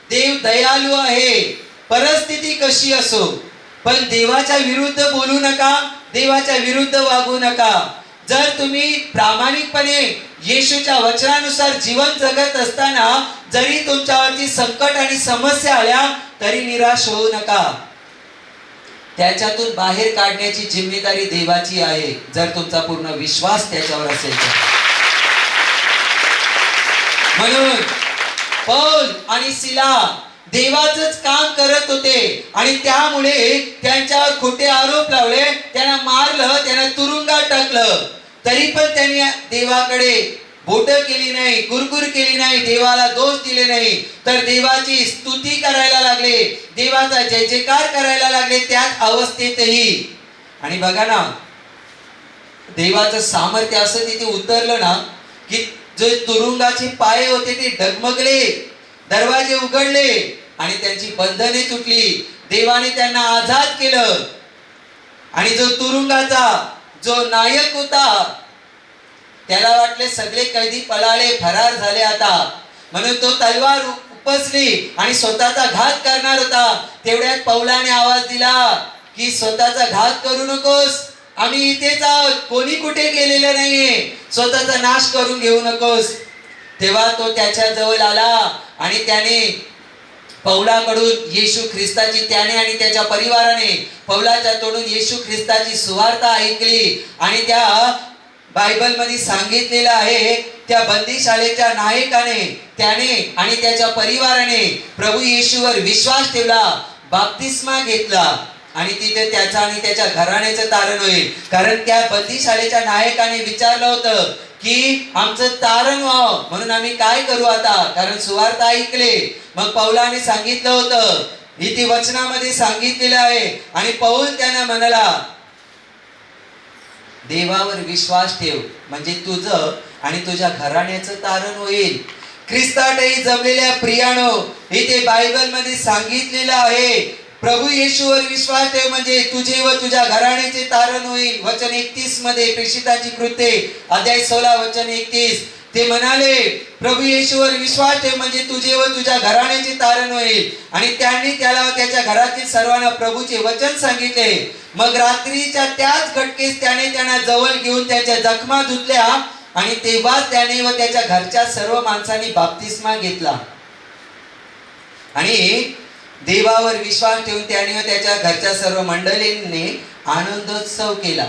देव दयाळू आहे. परिस्थिती कशी असो, पण देवाच्या विरुद्ध बोलू नका, देवाच्या विरुद्ध वागू नका. जर तुम्ही प्रामाणिकपणे येशूच्या वचनानुसार जीवन जगत असताना जरी तुमच्यावरती संकट आणि समस्या आल्या तरी निराश होऊ नका. त्याच्यातून बाहेर काढण्याची जिम्मेदारी देवाची आहे, जर तुमचा पूर्ण विश्वास त्याच्यावर असेल तर. म्हणून पौल आणि सिला देवाचंच काम करत होते आणि त्यामुळे त्यांच्यावर खोटे आरोप लावले, त्यांना मारलं, त्यांना तुरुंगात टाकलं. तरी पण त्यांनी देवाकडे बोट केली नाही, गुरगुर केली नाही, देवाला दोष दिले नाही, तर देवाची स्तुती करायला लागले, देवाचा जय जयकार करायला लागले त्याच अवस्थेतही. आणि बघा ना, देवाचं सामर्थ्य असं तिथे उतरलं ना की जे तुरुंगाचे पाय होते ते डगमगले, दरवाजे उघडले आणि त्यांची बंधने तुटली. देवाने त्यांना आजाद केलं. आणि जो तुरुंगाचा जो नायक होता त्याला वाटले सगळे कैदी पळाले, फरार झाले आता, म्हणून तो तलवार उपसली आणि स्वतःचा घात करणार होता. तेवढ्यात पौलाने आवाज दिला की स्वतःचा घात करू नकोस, आम्ही इथेच आहोत, कोणी कुठे गेलेलं नाहीये, स्वतःचा नाश करून घेऊ नकोस. तेव्हा तो त्याच्या जवळ आला आणि त्याने पौलाकडून येशू ख्रिस्ताची, त्याने आणि त्याच्या परिवाराने पौलाच्या तोंडून येशू ख्रिस्ताची सुवार्ता ऐकली. आणि त्या बायबल मध्ये सांगितलेलं आहे, त्या बंदीशाळेच्या नायकाने, त्याने आणि त्याच्या परिवाराने प्रभू येशूवर विश्वास ठेवला, बाप्तिस्मा घेतला आणि तिथे त्याचा आणि त्याच्या घराण्याचं तारण होईल. कारण त्या बंदीशाळेच्या नायकाने विचारलं होतं की आमचं तारण व्हावं म्हणून आम्ही काय करू आता, कारण सुवार्ता ऐकले. मग पौलाने सांगितलं होतं, इथे वचनामध्ये सांगितलेलं आहे. आणि पौल त्यांना म्हणाला, देवावर विश्वास ठेव म्हणजे तुझं आणि तुझ्या घराण्याचं तारण होईल. ख्रिस्तातही जमलेल्या प्रियानो, इथे बायबल मध्ये सांगितलेलं आहे, प्रभू येशूवर विश्वास ठेव म्हणजे तुझे व तुझ्या घराण्याचे तारण होईल. वचन 31 मध्ये, प्रेषितांची कृत्ये अध्याय 16 वचन 31, ते म्हणाले प्रभू येशूवर विश्वास ठेव म्हणजे तुझे व तुझ्या घराण्याचे तारण होईल. आणि त्यांनी त्याला व त्याच्या घरातील सर्वांना प्रभूचे वचन सांगितले. मग रात्रीच्या त्याच घटकेस त्याने त्यांना जवळ घेऊन त्याच्या जखमा धुतल्या आणि तेव्हाच त्याने व त्याच्या घरच्या सर्व माणसांनी बाप्तिस्मा घेतला. आणि देवावर विश्वास ठेवून त्याने व त्याच्या घरच्या सर्व मंडळींनी आनंदोत्सव केला.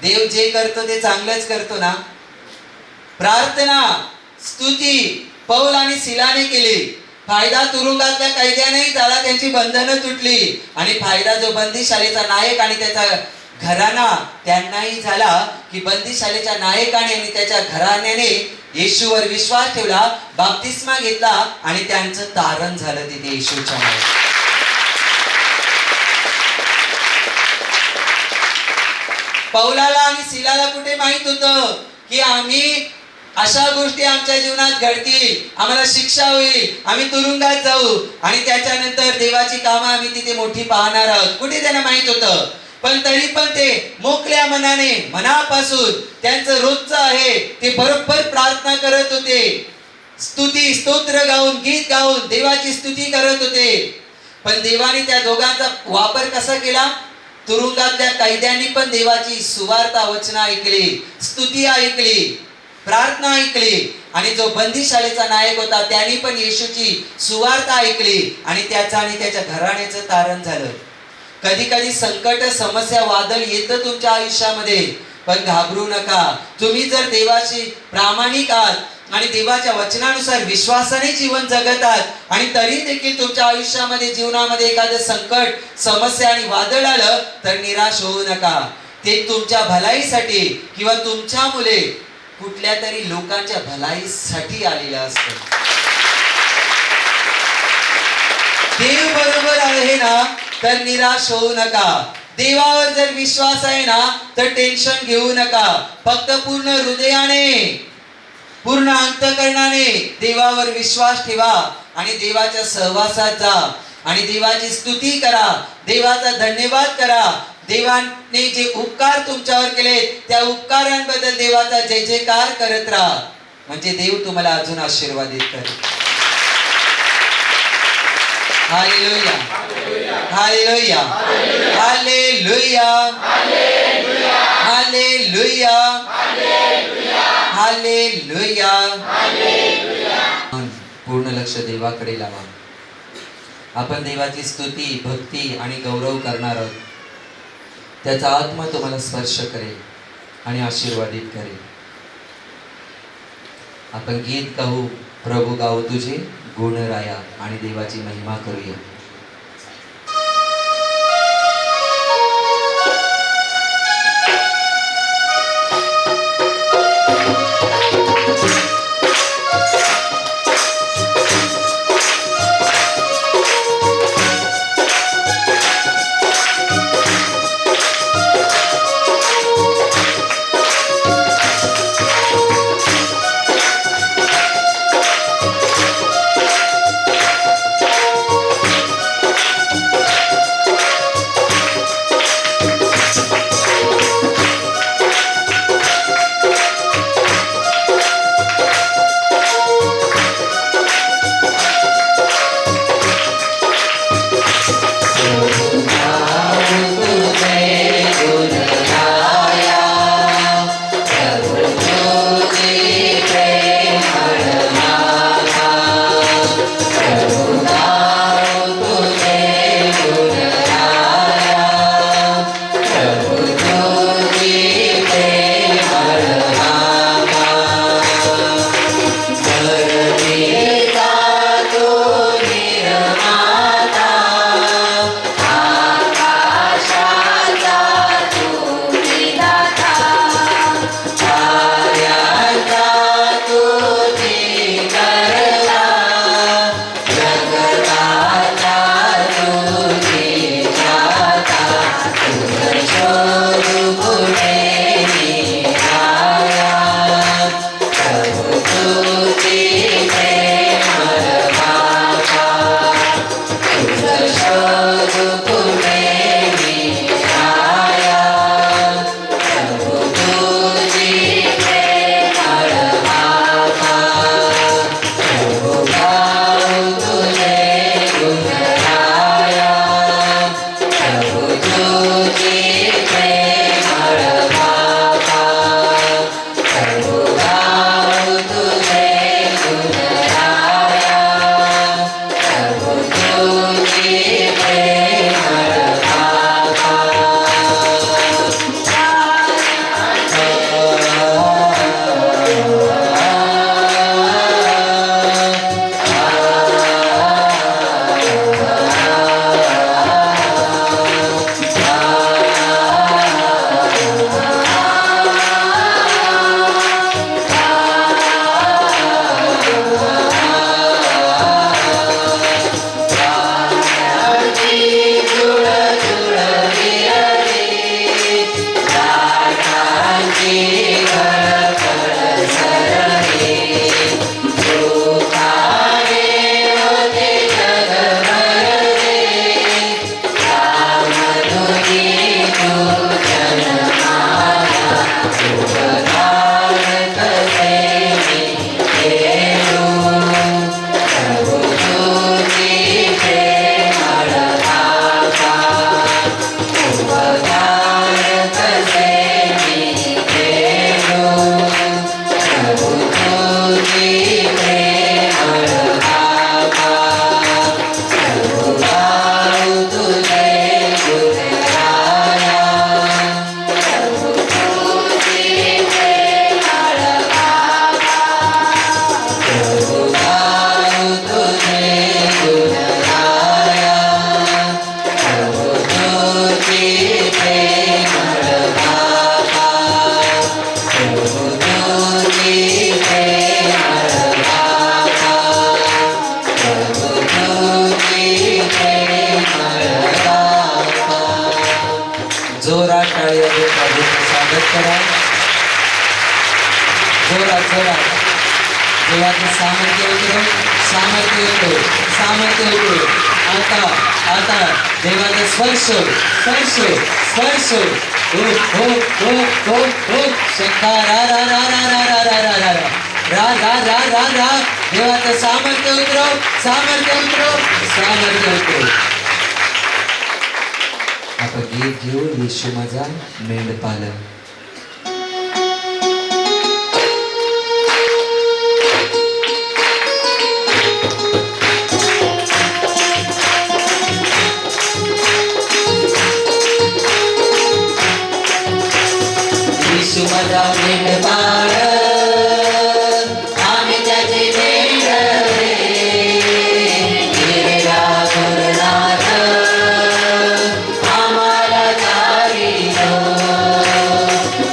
देव जे करतो ते चांगलंच करतो ना. प्रार्थना स्तुती पौल आणि सिलाने केली. फायदा तुरुंगातल्या कैद्यानेही झाला, त्यांची बंधनं तुटली. आणि फायदा जो बंदीशाळेचा नायक आणि त्याचा घराणा त्यांनाही झाला की बंदीशाळेच्या नायकाने आणि त्याच्या घराण्याने येशूवर विश्वास ठेवला, बाप्तिस्मा घेतला आणि त्यांचं तारण झालं तिथे येशूच्या नावाने. पौलाला आणि सिलाला कुठे माहित होतं की आम्ही अशा गोष्टी आमच्या जीवनात घडतील, आम्हाला शिक्षा होईल, आम्ही तुरुंगात जाऊ आणि त्याच्यानंतर देवाची कामं आम्ही तिथे मोठी पाहणार आहोत. कुठे त्यांना माहित होतं. पण तरी पण ते मोकळ्या मनाने, मनापासून त्यांचं रोजचं आहे ते बरोबर प्रार्थना करत होते. स्तुती स्तोत्र गाऊन, गीत गाऊन देवाची स्तुती करत होते. पण देवाने त्या दोघांचा वापर कसा केला. तुरुंगातल्या कैद्यांनी पण देवाची सुवार्ता वचना ऐकली, स्तुती ऐकली, प्रार्थना ऐकली. आणि जो बंदीशाळेचा नायक होता त्याने पण येशूची सुवार्ता ऐकली आणि त्याचा आणि त्याच्या घराण्याचं तारण झालं. कधी कधी संकट, समस्या, वादळ येतं तुमच्या आयुष्यामध्ये, पण घाबरू नका. तुम्ही जर देवाशी प्रामाणिक आहात, आणि देवाच्या वचनानुसार विश्वासाने जीवन जगतात आणि तरी देखील तुमच्या आयुष्यामध्ये जीवनामध्ये एखादं संकट, समस्या आणि वादळ आलं तर निराश होऊ नका. ते तुमच्या भलाईसाठी किंवा तुमच्या मुले कुठल्या तरी लोकांच्या भलाईसाठी आलेलं असतं. देव बरोबर आहे ना तर निराश होऊ नका. देवावर जर विश्वास आहे ना तर टेन्शन घेऊ नका. फक्त पूर्ण हृदयाने, पूर्ण अंतःकरणाने देवावर विश्वास ठेवा आणि देवाच्या सहवासात जा आणि देवाची स्तुती करा, देवाचा धन्यवाद करा. देवाने जे उपकार तुमच्यावर केले त्या उपकारांबद्दल देवाचा जय जयकार करत राहा. म्हणजे देव तुम्हाला अजून आशीर्वादित करेल. Hallelujah, hallelujah, hallelujah, hallelujah, hallelujah. पूर्ण लक्ष देवाकडे लावा. आपण देवाची स्तुती, भक्ती आणि गौरव करणार आहोत. त्याचा आत्मा तुम्हाला स्पर्श करेल आणि आशीर्वादित करेल. आपण गीत गाऊ, प्रभू गाऊ तुझे गुण राया आणि देवाची महिमा करूया. जोरात टाळी वाजवून प्रभूचं स्वागत करा. जोरात जोरात देवाचं सामर्थ्य उतरव, सामर्थ्य उतरव, सामर्थ्य उतरव. आता आता देवाचा स्पर्श स्पर्श स्पर्श. हो हो हो हो हो. शंका रा रा रा रा रा रा रा रा रा रा रा रा रा रा. देवाचं सामर्थ्य उतरव, सामर्थ्य उतरव, सामर्थ्य उतरव. आपण गीत घेऊ, येशू माझा मेंढपालक. येशू माझा मेंढपालक, आम्ही त्याची मेंढरे, हिरव्या कुरणात आम्हाला चारितो.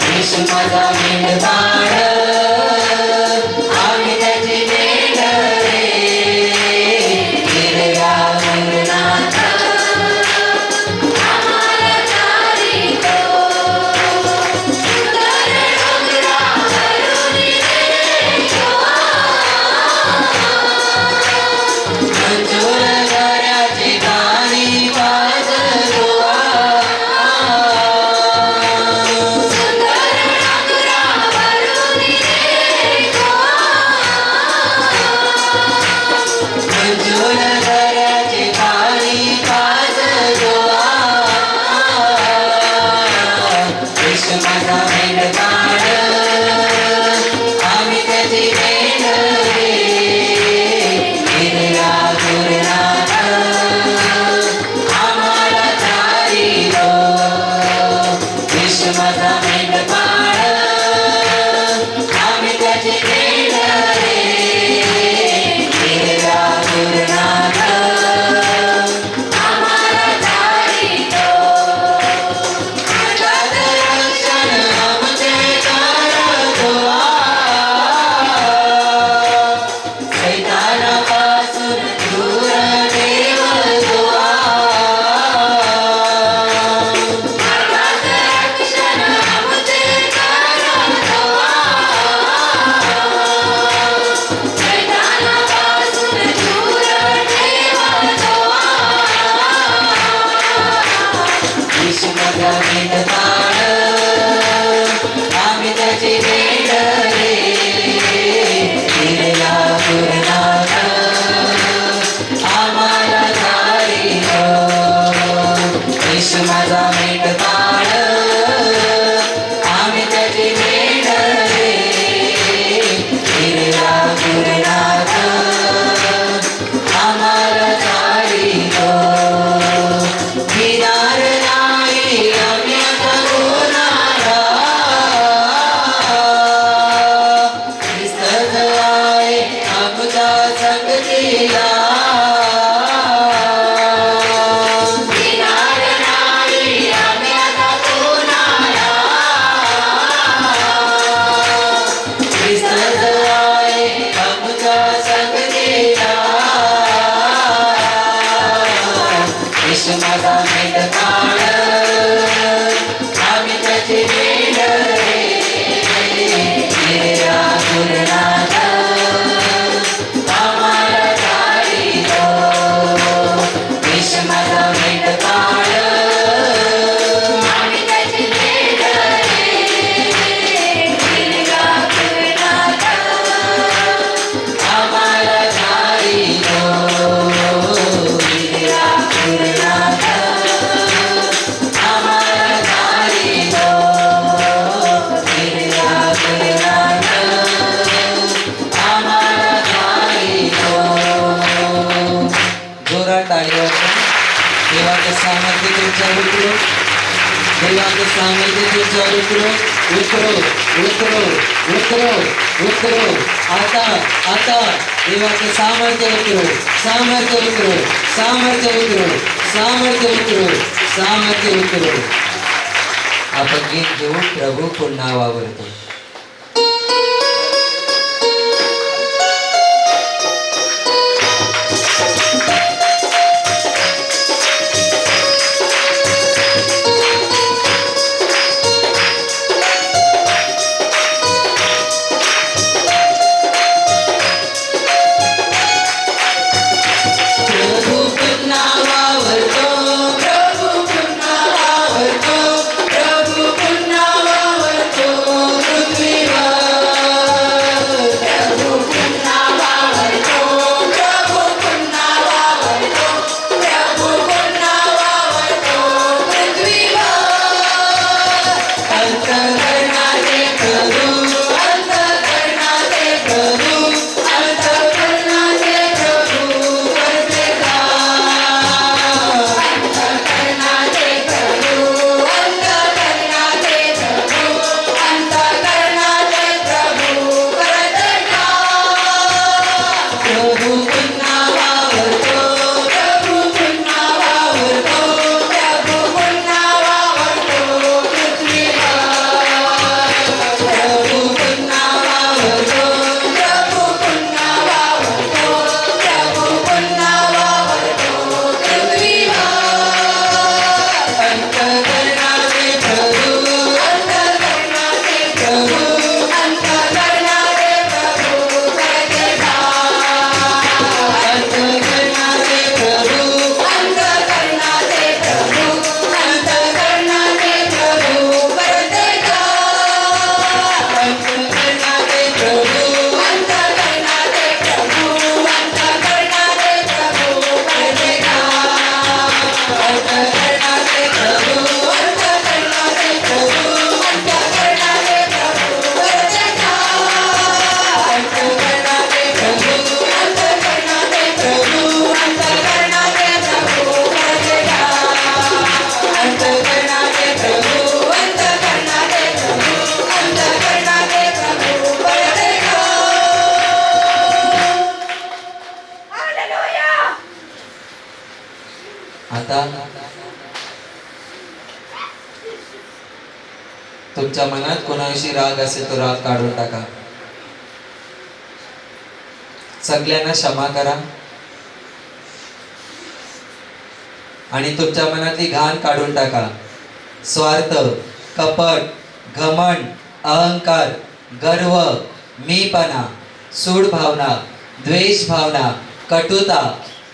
येशू माझा मेंढपालक, आम्ही त्याची मेंढरे, हिरव्या कुरणात आम्हाला चारितो. देवाचं सामर्थ्य तुझ्यावर उतरो उतरो उतरो उतरो आता आता देवाचं सामर्थ्य उतरो सामर्थ्य उतरो सामर्थ्य उतरो सामर्थ्य उतरो सामर्थ्य उतरो. आपण गीत घेऊ, प्रभू पुन्हा वावरतो. तुमच्या मनात कोणाविषयी राग असेल तो राग काढून टाका. सगळ्यांना क्षमा करा आणि तुमच्या मनातली घाण काढून टाका. स्वार्थ, कपट, घमंड, अहंकार, गर्व, मीपणा, सूड भावना, द्वेष भावना, कटुता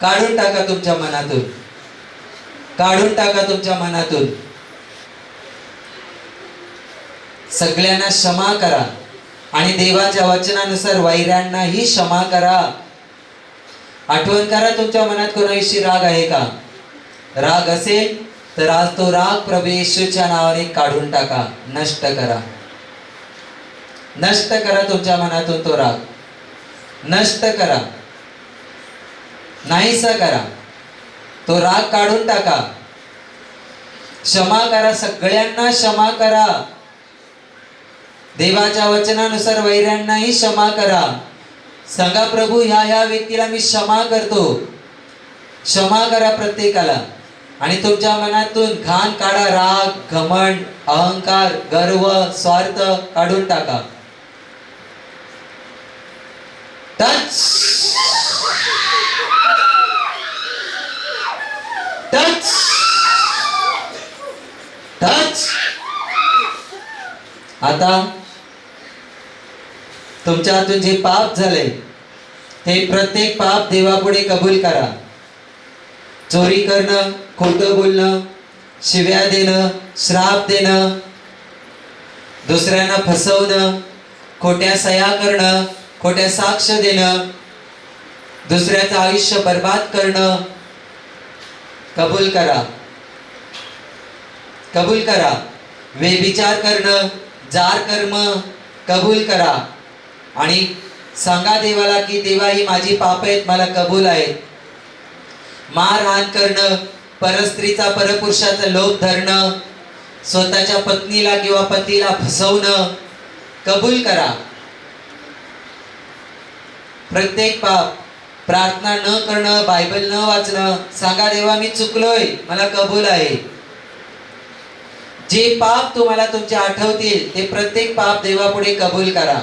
काढून टाका तुमच्या मनातून. काढून टाका तुमच्या मनातून. सगळ्यांना क्षमा करा आणि देवाच्या वचनानुसार वैऱ्यांनाही क्षमा करा. आठवण करा तुमच्या मनात कोणाविषयी राग आहे का. राग असेल तर आज तो राग प्रभू येशूच्या नावाने काढून टाका. नष्ट करा. नष्ट करा तुमच्या मनातून तो राग. नष्ट करा. नाहीसा करा. तो राग काढून टाका. क्षमा करा. सगळ्यांना क्षमा करा. देवाच्या वचनानुसार वैऱ्यांनाही क्षमा करा. सांगा प्रभू ह्या व्यक्तीला मी क्षमा करतो. क्षमा करा प्रत्येकाला. आणि तुमच्या मनातून घाण काढा. राग, घमंड, अहंकार, गर्व, स्वार्थ काढून टाका. Touch touch touch. आता तुमच्या हातून जे पाप झाले ते प्रत्येक पाप देवापुढे कबूल करा. चोरी करणं, खोटं बोलणं, शिव्या देणं, श्राप देणं, दुसऱ्यांना फसवणं, खोट्या सह्या करणं, खोट्या साक्ष देणं, दुसऱ्याचं आयुष्य बर्बाद करणं कबूल करा. कबूल करा. व्यभिचार करणं, जार कर्म कबूल करा. आणि सांगा देवाला की देवा ही माझी पाप आहेत, मला कबूल आहेत. मारहाण करणं, परस्त्रीचा परपुरुषाचा लोभ धरणं, स्वतःच्या पत्नीला किंवा पतीला फसवणं कबूल करा. प्रत्येक पाप. प्रार्थना न करणं, बायबल न वाचणं, सांगा देवा मी चुकलोय, मला कबूल आहे. जे पाप तुम्हाला तुमचे आठवतील ते प्रत्येक पाप देवापुढे कबूल करा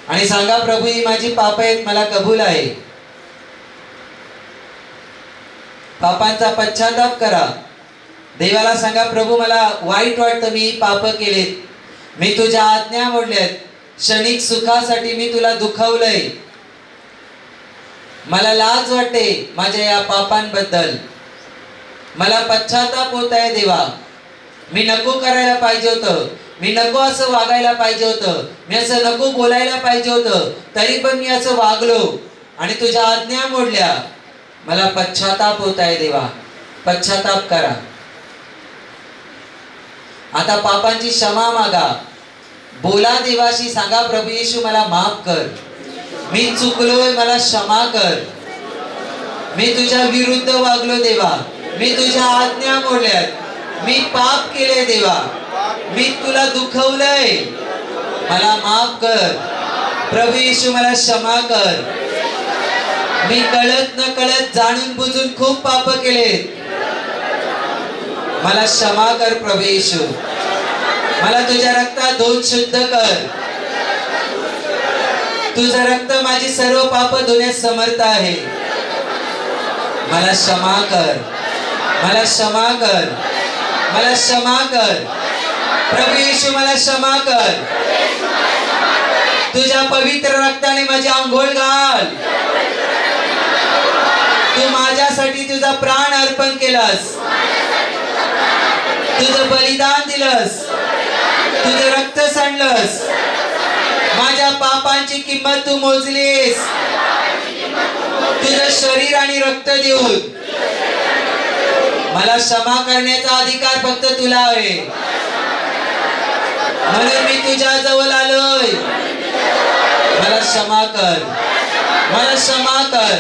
आणि सांगा प्रभू ही माझी पाप आहेत, मला कबूल आहे. पापांचा पश्चाताप करा. देवाला सांगा प्रभू मला वाईट वाटतं, मी पाप केलेत, मी तुझ्या आज्ञा मोडल्यात, क्षणिक सुखासाठी मी तुला दुखावलंय, मला लाज वाटते माझ्या या पापांबद्दल, मला पश्चाताप होत आहे देवा, मी नको करायला पाहिजे होतं, मी नको असं वागायला पाहिजे होतं, मी असं नको बोलायला पाहिजे होतं, तरी पण मी असं वागलो आणि तुझ्या आज्ञा मोडल्या, मला पश्चाताप होत आहे देवा, पश्चाताप करा. आता पापांची क्षमा मागा. बोला देवाशी, सांगा प्रभू येशू मला माफ कर, मी चुकलोय, मला क्षमा कर, मी तुझ्या विरुद्ध वागलो देवा, मी तुझ्या आज्ञा मोडल्यात, मी पाप केले देवा, मी तुला दुखवलंय, मला माफ कर. प्रभू येशू मला क्षमा कर, मी कळत न कळत जाणून बुजून खूप पाप केलेत, मला क्षमा कर प्रभू येशू, मला तुझ्या रक्तात धुवून शुद्ध कर, तुझं रक्त माझी सर्व पाप धुण्यास समर्थ आहे, मला क्षमा कर, मला क्षमा कर, मला क्षमा कर. प्रभू येशू मला क्षमा कर, तुझ्या पवित्र रक्ताने माझी आंघोळ घाल, तू माझ्यासाठी तुझा प्राण अर्पण केलास, तुझं बलिदान दिलंस, तुझं रक्त सांडलंस, माझ्या पापांची किंमत तू मोजलीस, तुझं शरीर आणि रक्त देऊन मला क्षमा करण्याचा अधिकार फक्त तुला आहे, म्हणून मी तुझ्या जवळ आलोय, मला क्षमा कर, मला क्षमा कर,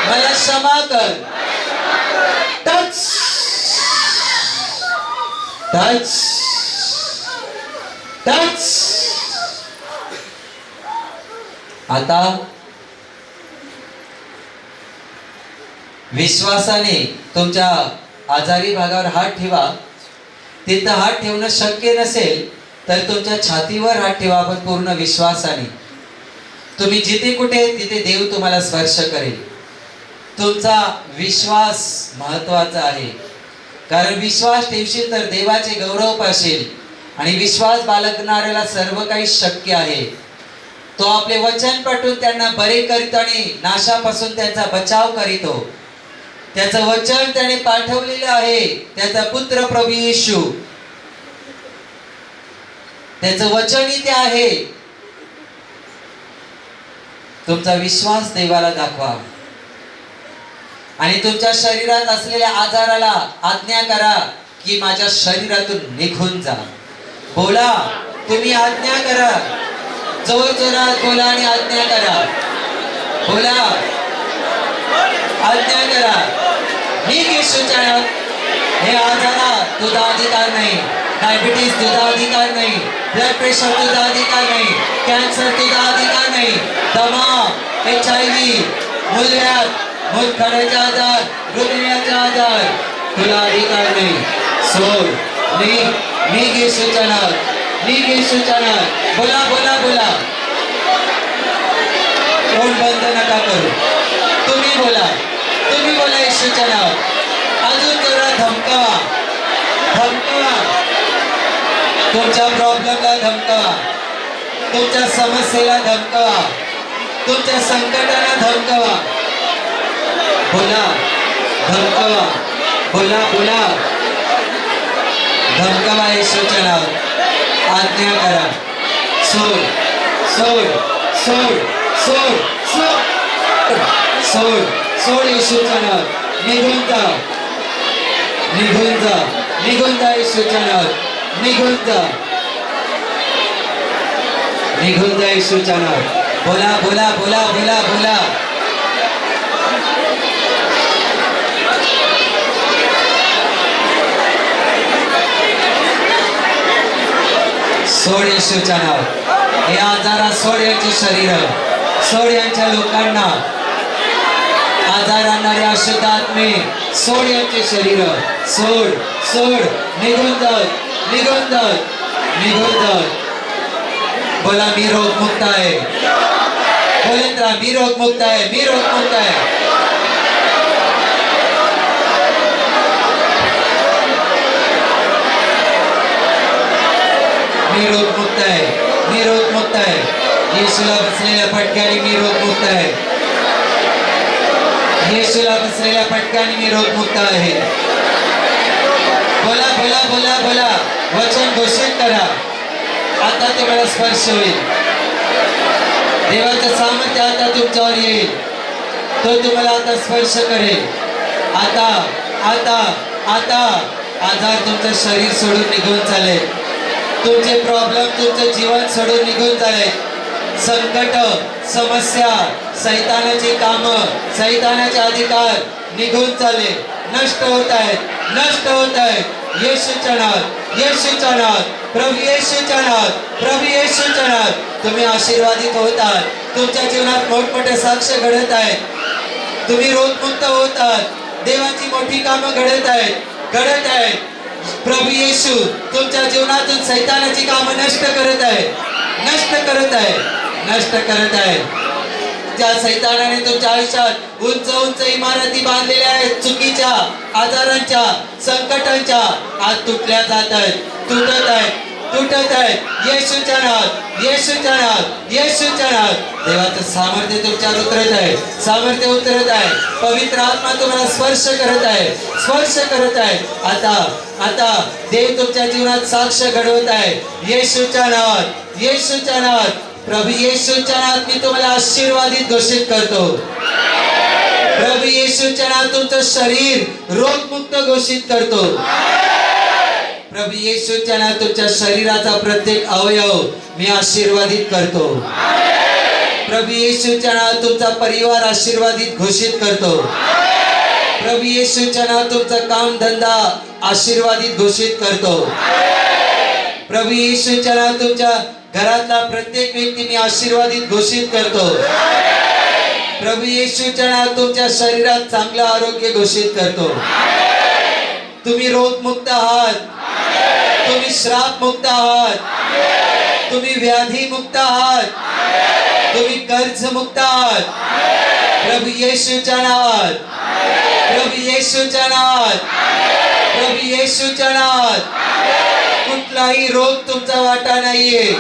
मला क्षमा कर. Touch touch touch. आता विश्वासाने तुमच्या आजारी भागावर हात ठेवा. तिथं हात ठेवणं शक्य नसेल तर तुमच्या छातीवर हात ठेवा, आपण पूर्ण विश्वासाने. तुम्ही जिथे कुठे तिथे देव तुम्हाला स्पर्श करेल. तुमचा विश्वास महत्वाचा आहे, कारण विश्वास ठेवशील तर देवाचे गौरव पाशील, आणि विश्वास बाळगणाऱ्याला सर्व काही शक्य आहे. तो आपले वचन पटवून त्यांना बरे करीतो आणि नाशापासून त्यांचा बचाव करीतो. त्याचं वचन त्याने पाठवलेलं आहे, त्याचा पुत्र प्रभू येशू. त्याचं वचनही ते आहे. तुमचा विश्वास देवाला दाखवा आणि तुमच्या शरीरात असलेल्या आजाराला आज्ञा करा की माझ्या शरीरातून निघून जा. बोला, तुम्ही आज्ञा करा, जोर जोरात बोला आणि आज्ञा करा. बोला, आज्ञा करा. निघ येशूच्या नावात. हे आजारा तुझा अधिकार नाही, डायबिटीज तुझा अधिकार नाही, ब्लड प्रेशर तुझा अधिकार नाही, कॅन्सर तुझा अधिकार नाही, दमा, HIV, मूलव्याध, मूलखड्याचे आजार, हृदयाचे आजार तुला अधिकार नाही. सोड, निघ येशूच्या नावात, निघ येशूच्या नावात. बोला बोला बोला. तोंड बंद नका करू. तुम्ही बोला, तुम्ही बोला येशूच्या नावात. अजून जोरात धमकावा, धमकावा. तुमच्या प्रॉब्लेमला धमकावा, तुमच्या समस्येला धमकावा, तुमच्या संकटाला धमकावा. बोला, धमकावा. बोला बोला, धमकावा येशूच्या नावात. आज्ञा करा. सोड सोड सोड सोड सोड सोड सोड येशूच्या नावात. निघून जा, निघून जा, निघून जा येशूच्या नावात. निघून जा, निघून जा येशूच्या नावात. बोला बोला बोला बोला बोला. सोड येशूच्या नावात. हे आजारा सोड, यांची शरीर सोड, यांच्या लोकांना आजार आणणारे अशुद्ध आत्मे सोड, यांचे शरीर सोड सोड. निघून जात, निघून जात, निघून जात. बोला, मी रोगमुक्त आहे. बोलत राहा, मी रोगमुक्त आहे, मी रोगमुक्त आहे. मी रोगमुक्त आहे, मी रोगमुक्त आहे. येशूला बसलेल्या फटक्याने मी रोगमुक्त आहे. येशूला बसलेल्या फटक्याने मी रोगमुक्त आहे. बोला बोला बोला बोला. वचन घोषित करा. आता तुम्हाला स्पर्श होईल. देवाचं सामर्थ्य आता तुमच्यावर येईल. तो तुम्हाला आता स्पर्श करेल. आता आता आता आजार तुमचं शरीर सोडून निघून चालेल. तुमचे प्रॉब्लेम तुमचं जीवन सोडून निघून चालेल. संकट, समस्या, सैतानाची कामं, सैतानाचे अधिकार निघून चालेल. नष्ट होत आहेत, नष्ट होत आहेत. येशूच्या नावात, येशूच्या नावात, प्रभू येशूच्या नावात, प्रभू येशूच्या नावात तुम्ही आशीर्वादित होतात. तुमच्या जीवनात मोठमोठे साक्ष घडत आहेत. तुम्ही रोगमुक्त होतात. देवाची मोठी कामं घडत आहेत, घडत आहेत. प्रभू येशू तुमच्या जीवनातून सैतानाची कामं नष्ट करत आहे, नष्ट करत आहे, नष्ट करत आहे. ज्या सैतानाने तुमच्या आयुष्यात उंच उंच इमारती बांधलेल्या आहेत, चुकीच्या, आजारांच्या, संकटांच्या, आज तुटल्या जात आहेत, तुटत आहेत, तुटत आहेत. येशूच्या नावात, येशूच्या नावात, येशूच्या नावात देवाचं सामर्थ्य तुमच्यावर उतरत आहे, सामर्थ्य उतरत आहे. पवित्र आत्मा तुम्हाला स्पर्श करत आहे, स्पर्श करत आहे. आता आता देव तुमच्या जीवनात साक्ष घडवत आहे. येशूच्या नावात, येशूच्या नावात, प्रभू येशूच्या नावात मी तुम्हाला आशीर्वादित घोषित करतो. प्रभू येशूच्या नावात तुमचं शरीर रोगमुक्त घोषित करतो. प्रभू येशूच्या नावात तुमच्या शरीराचा प्रत्येक अवयव मी आशीर्वादित करतो. प्रभू येशूच्या नावात तुमचा परिवार आशीर्वादित घोषित करतो. प्रभू येशूच्या नावात तुमचा काम धंदा आशीर्वादित घोषित करतो. प्रभू येशूच्या नावात तुमच्या घरातला प्रत्येक व्यक्ती मी आशीर्वादित घोषित करतो. प्रभू येशूच्या नावात तुमच्या शरीरात चांगलं आरोग्य घोषित करतो. तुम्ही रोगमुक्त आहात. तुम्ही श्राप मुक्त आहात, तुम्ही व्याधी मुक्त आहात, तुम्ही कर्ज मुक्त आहात प्रभू येशूच्या नावात, प्रभू येशूच्या नावात, प्रभू येशूच्या नावात. कुठलाही रोग तुमचा वाटा नाहीये,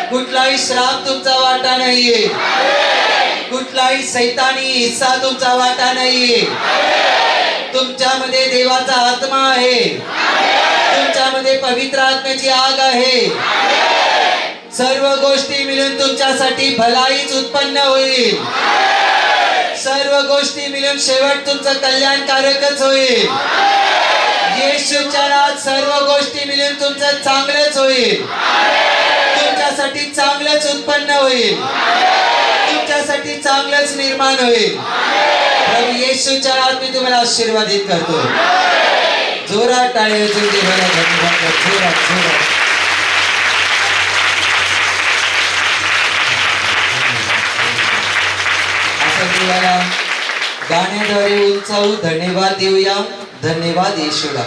कुठलाही श्राप तुमचा वाटा नाहीये, कुठलाही सैतानी हिस्सा तुमचा वाटा नाहीये. तुमच्यामध्ये देवाचा आत्मा आहे, तुमच्यामध्ये पवित्र आत्म्याची आग आहे. सर्व गोष्टी मिळून तुमच्यासाठी भलाईच उत्पन्न होईल, सर्व गोष्टी मिळून शेवट तुमचं कल्याणकारकच होईल. येशूच्या नावात सर्व गोष्टी मिळून तुमचं चांगलंच होईल, तुमच्यासाठी चांगलंच उत्पन्न होईल, तुमच्यासाठी चांगलंच निर्माण होईल. प्रभू येशूच्या नावात मी तुम्हाला आशीर्वादित करतो. जोरात टाळी वाजवून देवाला धन्यवाद कर. जोरात जोरात. आपण देवाला गाण्याद्वारे उंचावू, धन्यवाद देऊया. धन्यवाद येशूला.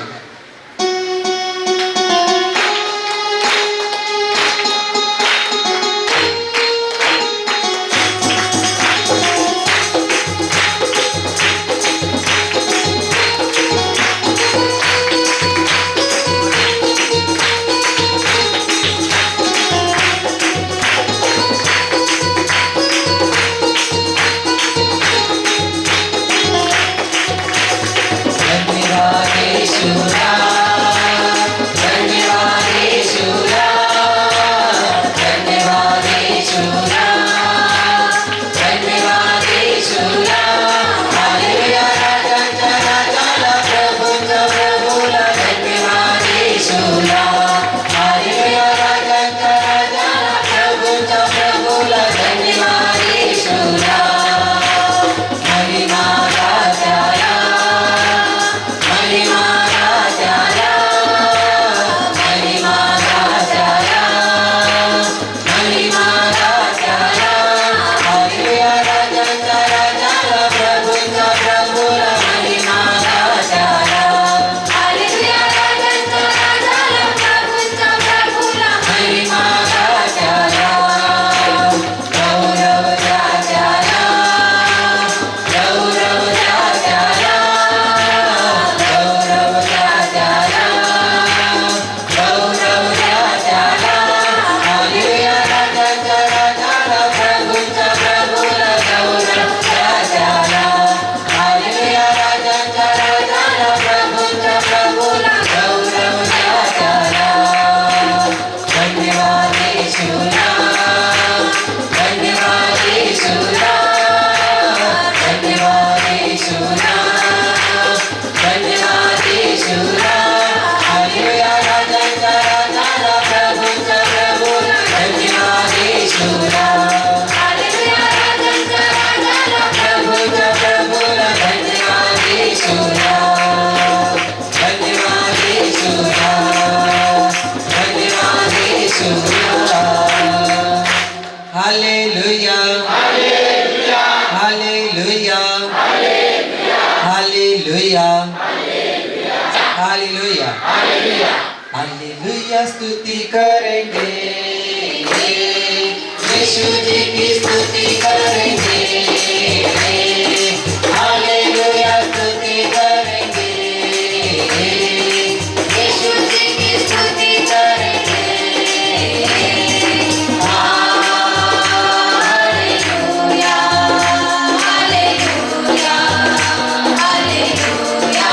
हालेलुया, हालेलुया स्तुति करेंगे, यीशु जी की स्तुति करेंगे. हालेलुया स्तुति करेंगे, यीशु जी की स्तुति करेंगे. Hallelujah, hallelujah, hallelujah.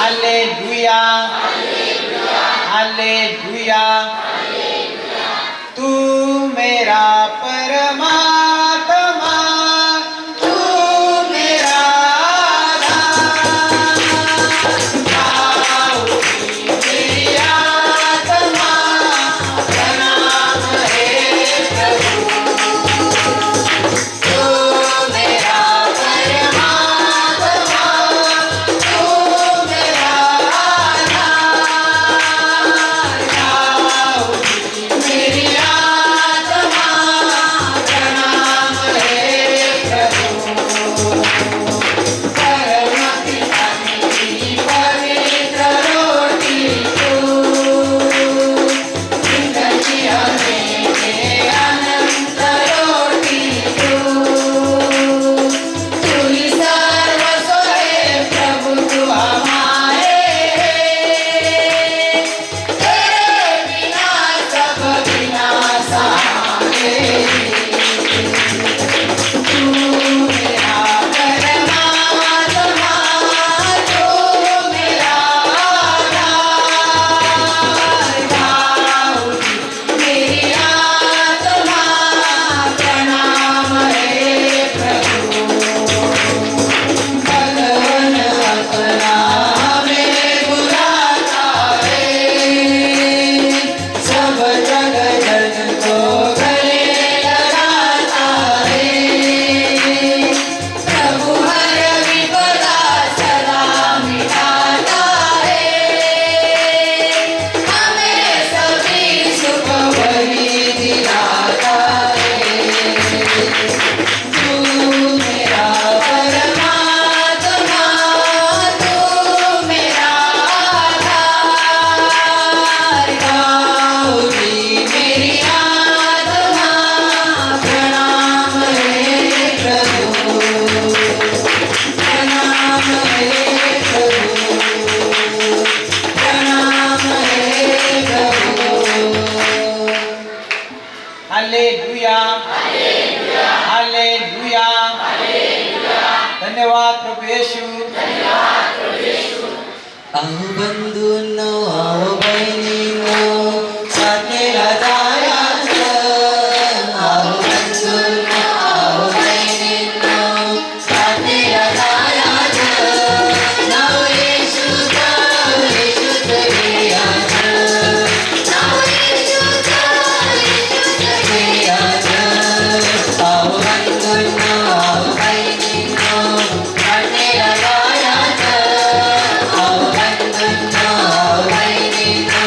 Hallelujah hallelujah तू मेरा परमात्मा तू मेरा आधार मेरी आत्मा प्रणाम हे प्रभु तू मेरा परमात्मा तू मेरा आधार मेरी आत्मा प्रणाम हे प्रभु परम पिता की पवित्र रोटी तू जिंदगी हमें के अनंत रोटी तू ही सर्वस्व है प्रभु तू हमारे तेरे बिना सब विनाश आए तू मेरा परमात्मा तू मेरा आधार मेरी आत्मा प्रणाम हे प्रभु भगवान अपना में बुलाता है सब जग जन को गले लगाता है प्रभु हर विपदा सदा मिटाता है हमें सभी सुख वही दिलाता है तू मेरा परमात्मा तू मेरा आधार गाऊंगी मेरी आत्मा प्रणाम हे प्रभु प्रणाम हे प्रभु प्रणाम हे प्रभु हालेलुया हालेलुया धन्यवाद प्रभु येशू अहो बंधूंनो अहो बहिणींनो वाटेला जायचं अहो बंधूंनो अहो बहिणींनो वाटेला जायचं नाव येशूचं घ्यायचं नाव येशूचं घ्यायचं अहो बंधूंनो अहो बहिणींनो वाटेला जायचं अहो बंधूंनो अहो बहिणींनो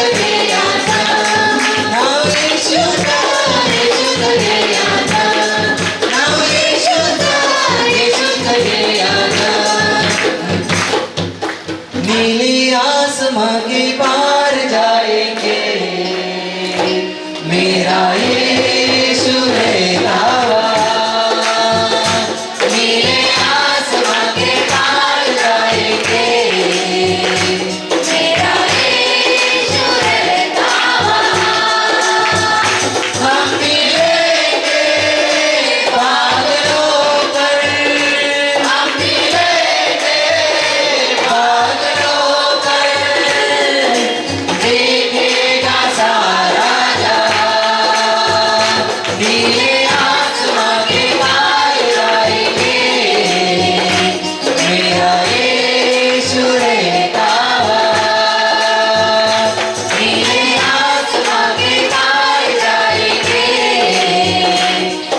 सगळ्याचा नाव येशूचा येशूचा सगळ्याचा नाव येशूचा येशूचा सगळ्याचा नीली आसमां के पार जाएंगे मेरा यीशु रहता हुआ नीले आसमां के पार जाएंगे मेरा यीशु रहता हुआ हम मिलेंगे बादलों पर हम मिलेंगे बादलों पर देखेगा सारा जहां नीले आसमां के पार जाएंगे मेरा यीशु रहता हुआ नीले आसमां के पार जाएंगे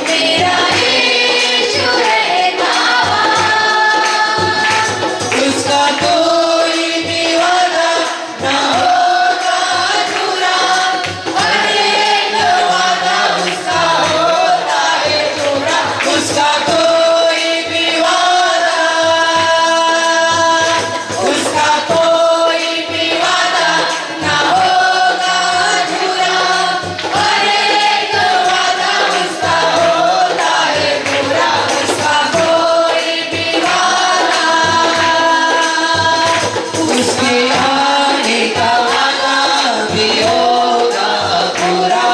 मेरा यीशु रहता हुआ उसका कोई भी वादा ना होगा अधूरा हर एक वादा उसका होता है पूरा उसका कोई भी वादा उसका कोई भी वादा ना होगा अधूरा हर एक वादा उसका होता है पूरा उसका कोई भी वादा उसके आने का वादा भी होगा पूरा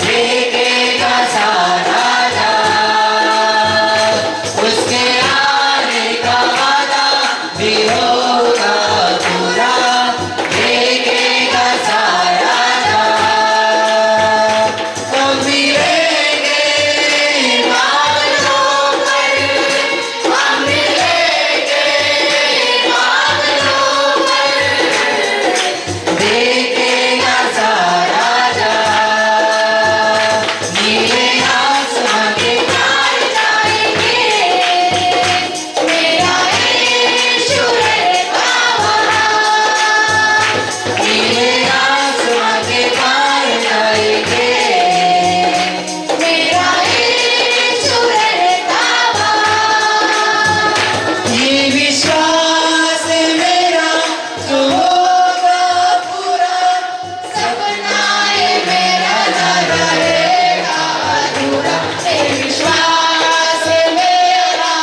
देखेगा सारा जहां उसके आने का वादा भी होगा पूरा देखेगा सारा जहां हम मिलेंगे बादलों पर हम मिलेंगे बादलों पर देखेगा सारा जहां नीले आसमां के पार जाएंगे मेरा यीशु रहता हुआ नीले आसमां के पार जाएंगे मेरा यीशु रहता हुआ ये विश्वास है मेरा जो होगा पूरा सपना ये मेरा ना रहेगा अधूरा ये विश्वास है मेरा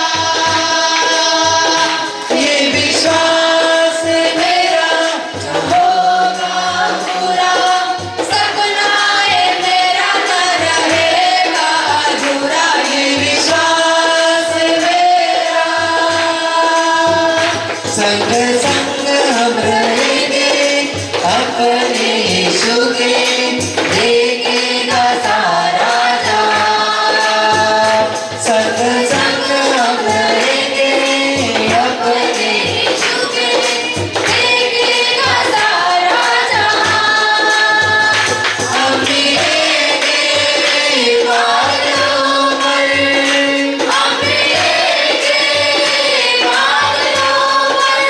ये विश्वास है मेरा जो होगा पूरा सपना ये मेरा ना रहेगा अधूरा ये विश्वास है मेरा संग संग हम रहेंगे अपने यीशु के देखेगा सारा जहां संग संग हम रहेंगे अपने यीशु के देखेगा सारा जहां हम मिलेंगे बादलों पर हम मिलेंगे बादलों पर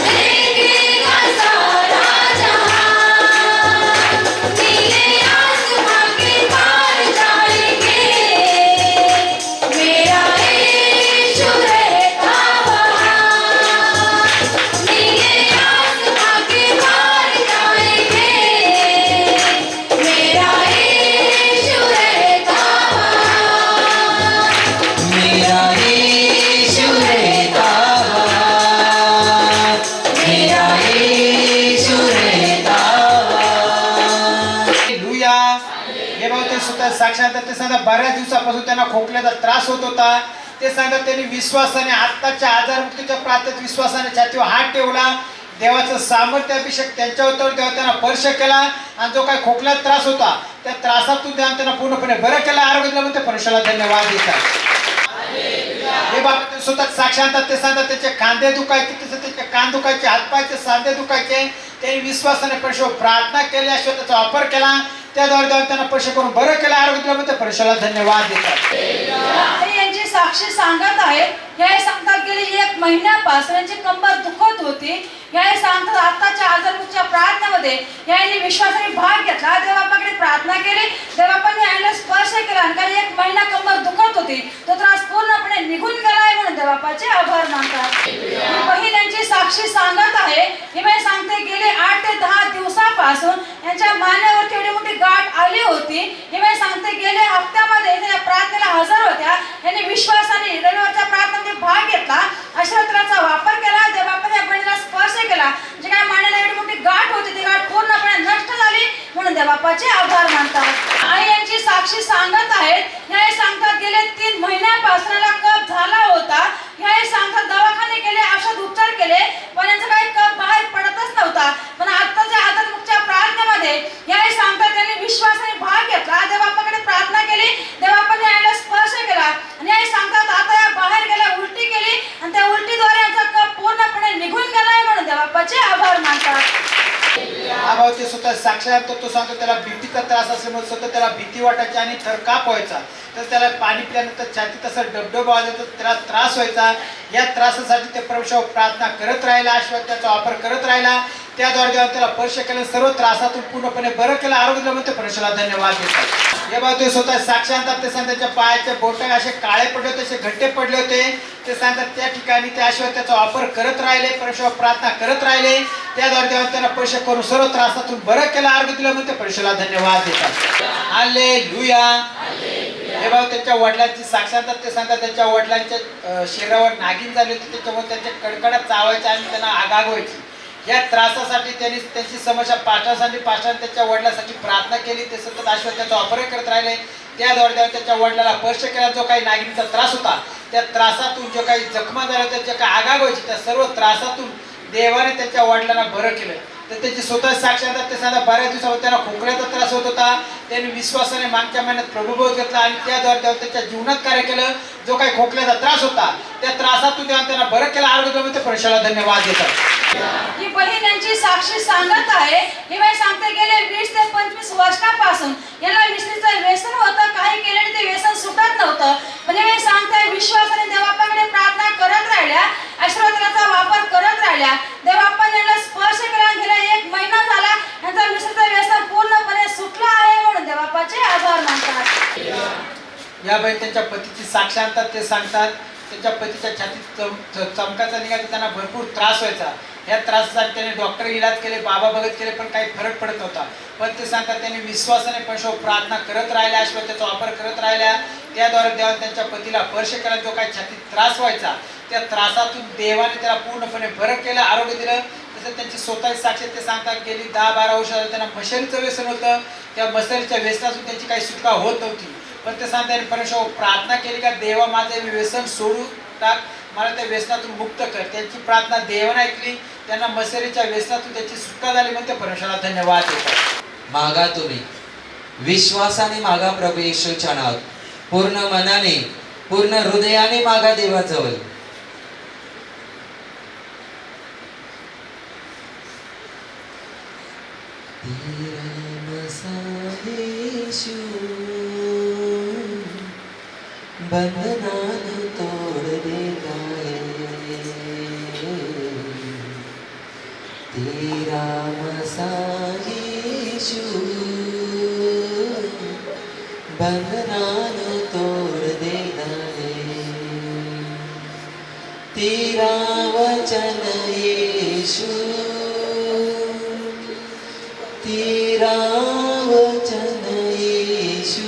देखेगा सारा जहां नीले आसमां के पार जाएंगे मेरा यीशु रहता हुआ नीले आसमां के पार जाएंगे मेरा यीशु रहता हुआ मेरा यीशु रहता हुआ मेरा यीशु रहता हुआ हालेलुया. हे भाऊ ते सुद्धा साक्षात ते सांगतात बऱ्याच दिवसापासून त्यांना खोकल्याचा त्रास होत होता. ते सांगतात त्यांनी विश्वासाने आत्ताच्या आजारमुक्तीच्या प्रार्थनेत विश्वासाने छातीवर हात ठेवला. देवाचं सामर्थ्य अभिषेक त्यांच्यावर तेव्हा त्यांना स्पर्श केला आणि जो काही खोकल्याचा त्रास होता त्या त्रासातून त्यांना पूर्णपणे बरं केलं. आरोग्य दिलं म्हणून परमेश्वराला धन्यवाद देतात. हे बाबा स्वतः साक्षात ते सांगतात त्यांचे खांदे दुखायचे तसं त्यांचे कान दुखायचे हातपायचे सांधे दुखायचे. त्यांनी विश्वासाने परमेश्वर प्रार्थना केल्याशिवाय त्याचा वापर केला. त्याद्वारे त्यांना परमेश्वर करून बरं केलं. आरोग्य दिलं म्हणून परमेश्वराला धन्यवाद देतात. यांची साक्षी सांगत आहेत. हे सांगतात गेली 1 महिन्यापासून यांची कंबर दुखत होती. हे सांगतात आताच्या आजारमुक्तीच्या प्रार्थना प्रार्थनेमध्ये यांनी विश्वासाने भाग घेतला, देवबापाकडे प्रार्थना केली, देवबापाने यांना स्पर्श केला आणि कारण 1 महिना कंबर दुखत होती, तो त्रास पूर्णपणे निघून गेलाय म्हणून देवबापाचे आभार मानतात. ही बहीण यांची साक्षी सांगत आहे, ही बाई सांगते गेले 8 ते 10 दिवसापासून यांच्या मानेवरती एवढी मोठी गाठ आली होती. ही बाई सांगते गेल्या हप्त्यामध्ये या प्रार्थनेला हजर होत्या, यांनी विश्वासाने रविवारच्या प्रार्थनेमध्ये भाग घेतला, आशीर्वादाचा वापर केला, देवबापाने या बहिणीला स्पर्श केला, जे काय मानेला एवढी मोठी गाठ होती ती गाठ पूर्णपणे नष्ट झाली म्हणून देवबापाचे आभार मानतात. आई यांची साक्षी सांगत आहेत, ह्या सांगतात गेले 3 महिन्यापासून याला कफ झाला होता. ह्या सांगतात दवाखाने केले, औषध उपचार केले, पण यांचा काही कफ बाहेर पडतच नव्हता. पण आताच्या आदरमुखच्या प्रार्थनेमध्ये ह्या सांगतात त्यांनी विश्वासाने भाग घेतला, देवबापाकडे प्रार्थना केली, देवबापाने याला स्पर्श केला आणि ह्या सांगतात आता या बाहेर गेल्या, उलटी केली आणि त्या उलटीद्वारे यांचा कफ पूर्णपणे निघून गेलाय म्हणून देवबापाचे आभार मानतात. हा भाऊ ते स्वतः साक्षात तो सांगतो त्याला भीतीचा त्रास असल्यामुळे स्वतः त्याला भीती वाटायची आणि थरकाप व्हायचा, तर त्याला पाणी पिल्यानंतर छाती तसं डबडब आलं तर त्याला त्रास व्हायचा. या त्रासासाठी ते परमेश्वरावर प्रार्थना करत राहिला, आशीर्वादाचा वापर करत राहिला, त्याद्वारे जेव्हा त्याला स्पर्श केलं सर्व त्रासातून पूर्णपणे बरं केलं, आरोग्य दिलं म्हणून ते परमेश्वराला धन्यवाद देतात. हे भाऊ ते स्वतः साक्षात ते सांगतात त्याच्या पायाचे बोट असे काळे पडले होते, असे घट्टे पडले होते, ते सांगतात त्या ठिकाणी ते आशीर्वादाचा वापर करत राहिले, परमेश्वरावर प्रार्थना करत राहिले, त्याद्वारे जेव्हा त्यांना स्पर्श करून सर्व त्रासातून बरं केलं, आरोग्य दिलं म्हणून ते परमेश्वराला धन्यवाद देतात. हालेलुया. हे भाऊ त्यांच्या वडिलांची साक्षात ते सांगतात त्यांच्या वडिलांच्या शरीरावर नागिन झाली होती, त्याच्यामुळे त्यांच्या कडकडत चावायचे आणि त्यांना आगाग व्हायची. या त्रासासाठी त्यांनी त्यांची समस्या पाठवण्यासाठी त्यांच्या वडिलांसाठी प्रार्थना केली, ते सतत आशीर्वादाचा वापर करत राहिले, त्याद्वारे त्यांच्या वडिलाला स्पर्श केला. जो काही नागिनीचा त्रास होता त्या त्रासातून जो काही जखमा झाल्या होत्या, जे काही आगाग व्हायची, त्या सर्व त्रासातून देवाने त्यांच्या वडिलांना बरं केलं. तर त्याची स्वतः साक्षात ते सांगा बऱ्याच दिवसावर त्यांना खोकल्याचा त्रास होत होता, त्यांनी विश्वासाने मागच्या महिन्यात प्रभुभोध घेतला आणि त्याद्वारे तेव्हा त्यांच्या जीवनात कार्य केलं. जो काही खोकल्याचा त्रास होता त्या त्रासातून तेव्हा त्यांना बरं केलं, आरोग्य ते परमेश्वराला धन्यवाद देतात. ही बहीण यांची साक्षी सांगत आहे, ही बाई सांगते गेले 20 ते 25 वर्षापासून याला विसरीचं व्यसन होतं, काही केल्याने ते व्यसन सुटत नव्हतं, पण ही सांगते विश्वासाने देवबापाकडे प्रार्थना करत राहिल्या, आशीर्वादाचा वापर करत राहिल्या, देवबापाने याला स्पर्श केला, गेला 1 महिना झाला यांचा विसरीचं व्यसन पूर्णपणे सुटलं आहे म्हणून देवबापाचे आभार मानतात. या बाई त्यांच्या पतीची साक्षात ते सांगतात त्यांच्या पतीच्या छातीत चमकाचा निघायचा, त्यांना भरपूर त्रास व्हायचा. या त्रासासाठी त्याने डॉक्टर इलाज केले, बाबा बघत केले, पण काही फरक पडत नव्हता. पण ते सांगतात त्यांनी विश्वासाने परमेश्वरावर प्रार्थना करत राहिल्या, आशीर्वादाचा वापर करत राहिल्या, त्याद्वारे देवाने त्यांच्या पतीला स्पर्श केला. जो काही छातीत त्रास व्हायचा त्या त्रासातून देवाने त्याला पूर्णपणे बरं केलं, आरोग्य दिलं. तसं त्यांची स्वतःची साक्षी ते सांगतात गेली 10-12 वर्ष त्यांना मशरीचं व्यसन होतं, त्या मशरीच्या व्यसनातून त्यांची काही सुटका होत नव्हती. पण ते सांगतात परमेश्वरावर प्रार्थना केली का देवा माझे व्यसन सोडू टाक, मला त्या व्यसनातून मुक्त कर. त्यांची प्रार्थना देवाने ऐकली, त्यांना मशरीच्या व्यसनातून त्याची सुटका झाली म्हणून ते परमेश्वराला धन्यवाद देतात. मागा तुम्ही विश्वासाने मागा प्रभू येशूच्या नावात, पूर्ण मनाने पूर्ण हृदयाने मागा देवाजवळ. बंधनान तोड़ देता है तेरा मसाह यीशु, बंधनान तोड़ देता है तेरा वचन यीशु, तेरा वचन यीशु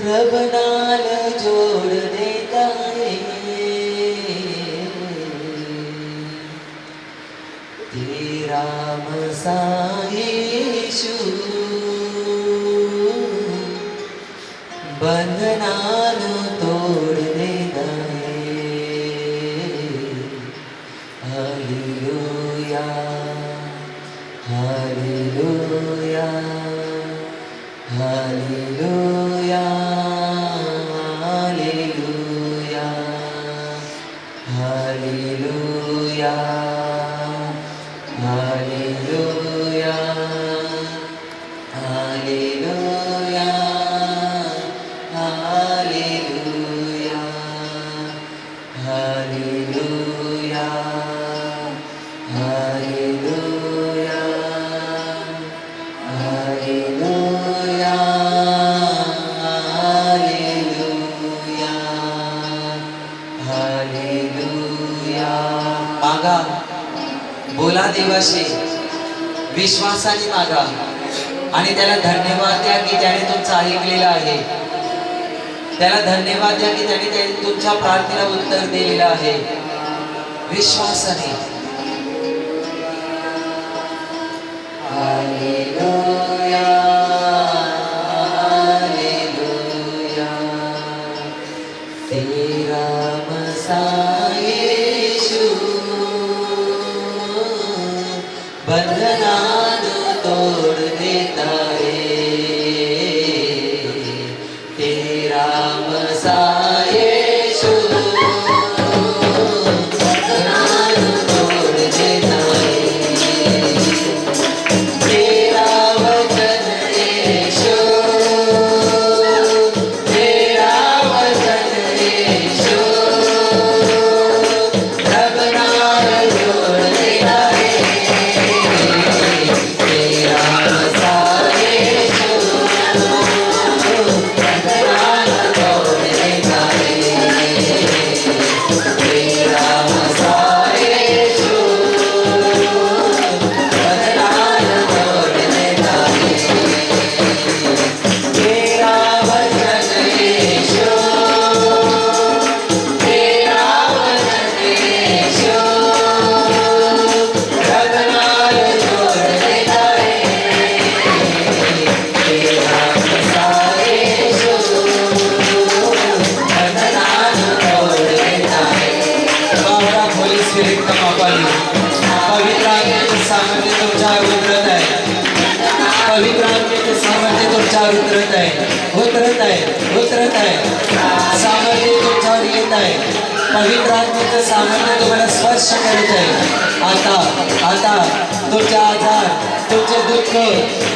रब नाल जोड़ देता है तेरा मसाह यीशु, बंधनान तोड़ देता है. Hallelujah hallelujah hallelujah hallelujah hallelujah hallelujah hallelujah hallelujah hallelujah hallelujah hallelujah hallelujah hallelujah. मागा, बोला देवाशी, विश्वासाने मागा आणि त्याला धन्यवाद द्या की त्याने तुमचं ऐकलेलं आहे. त्याला धन्यवाद द्या की त्याने तुमच्या प्रार्थनेला उत्तर दिलेलं आहे. विश्वासाने. Hallelujah hallelujah. तेरा मसाह यीशु बंधना तोड़ देता है. तेरा मसाह यीशु बंधना तोड़ देता है. तेरा वचन यीशु, तेरा वचन यीशु बंधना तोड़ देता है. तेरा मसाह यीशु बंधना तोड़ देता है. तेरा मसाह यीशु बंधना तोड़ देता है. तेरा वचन यीशु, तेरा वचन यीशु बंधना तोड़ देता है. तेरा मसाह यीशु बंधना तोड़ देता है. बाबा होली स्पिरिट का मापाली, पवित्र आत्म्याचे सामर्थ्य तुमच्यावर उतरत आहे. पवित्र आत्म्याचे सामर्थ्य तुमच्यावर उतरत आहे, उतरत आहे, उतरत आहे. सामर्थ्य तुमच्यावर येत आहे. पवित्र आत्म्याचं सामर्थ्य तुम्हाला स्पर्श करत आहे. आता आता तुमचे आजार, तुमचे दुःख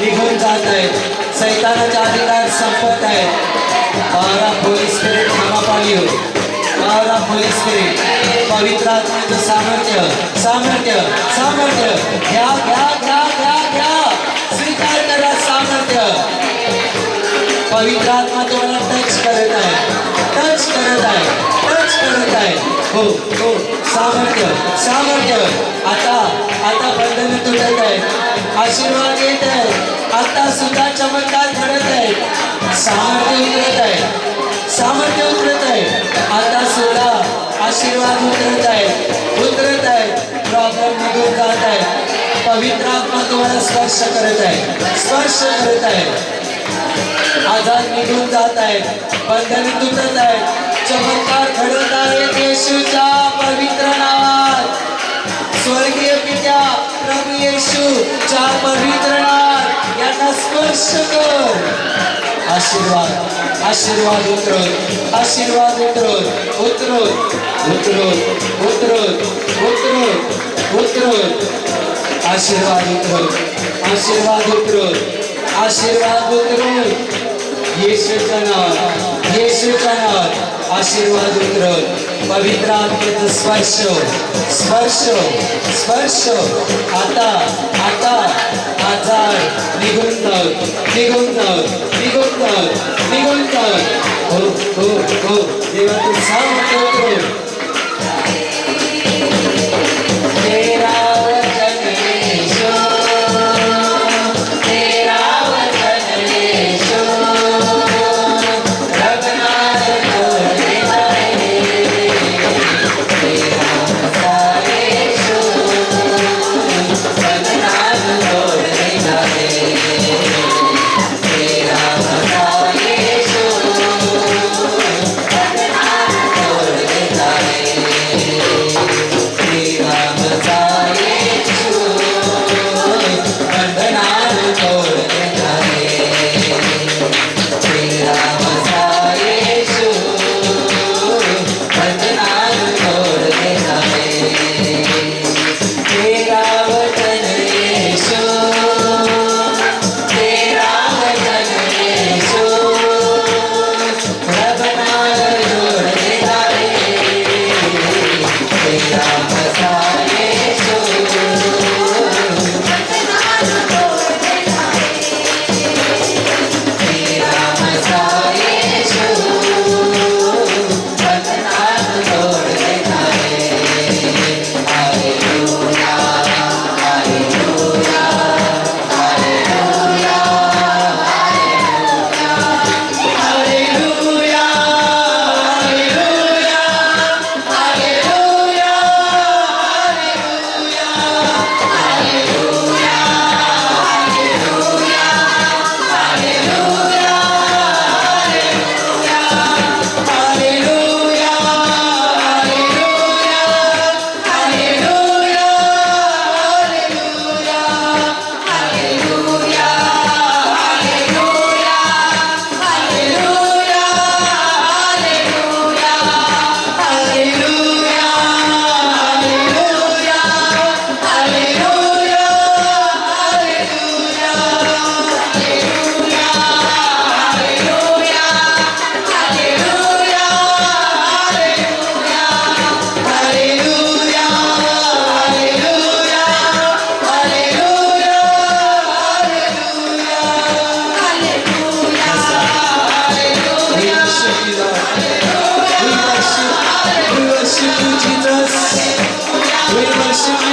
निघून जात आहेत. सैतानाचे अधिकार संपत आहेत. पावरा होली स्पिरिट नामा पाळी हो. पावरा होली स्पिरिट, पवित्र आत्म्याचं सामर्थ्य, सामर्थ्य, सामर्थ्य घ्या घ्या घ्या घ्या घ्या. स्वीकार करा सामर्थ्य. पवित्र आत्मा तुम्हाला टच करत आहे, टच करत आहे, टच करत आहे. हो हो, सामर्थ्य, सामर्थ्य. आता आता बंधन तुटत आहे, आशीर्वाद येत आहे. आता सुद्धा चमत्कार घडत आहे. सामर्थ्य उतरत आहे, सामर्थ्य उतरत आहे. आता सुद्धा आशीर्वाद उतरत आहे, उतरत आहे. प्रॉब्लेम निघून जात आहे. पवित्र आत्मा तुम्हाला स्पर्श करत आहे, स्पर्श करत आहे. आजार निघून जात आहेत, बंधने तुटत आहेत. चमत्कार घडत आहेत येशूच्या पवित्र नावात. स्वर्गीय पित्या प्रभू येशूच्या पवित्र नावात यांना स्पर्श कर. आशीर्वाद, आशीर्वाद उतरत, आशीर्वाद उतरत, उतरत, उतरत, उतरत, उतरत, उतरत. आशीर्वाद उतरत, आशीर्वाद उतरत, आशीर्वाद उतरत. येशूच्या नावात, येशूच्या नावात आशीर्वाद उतरत. पवित्र आत्म्याचा स्पर्श, स्पर्श, स्पर्श. आता आता आजार निघून जात, निघून जात, निघून जात, निघून जात. हो हो हो, देवाचं सामर्थ्य उतरत. तेरा वचन यीशु, तेरा वचन यीशु बंधना तोड़ देता है. तेरा मसाह यीशु बंधना तोड़ देता है. तेरा मसाह यीशु बंधना तोड़ देता है.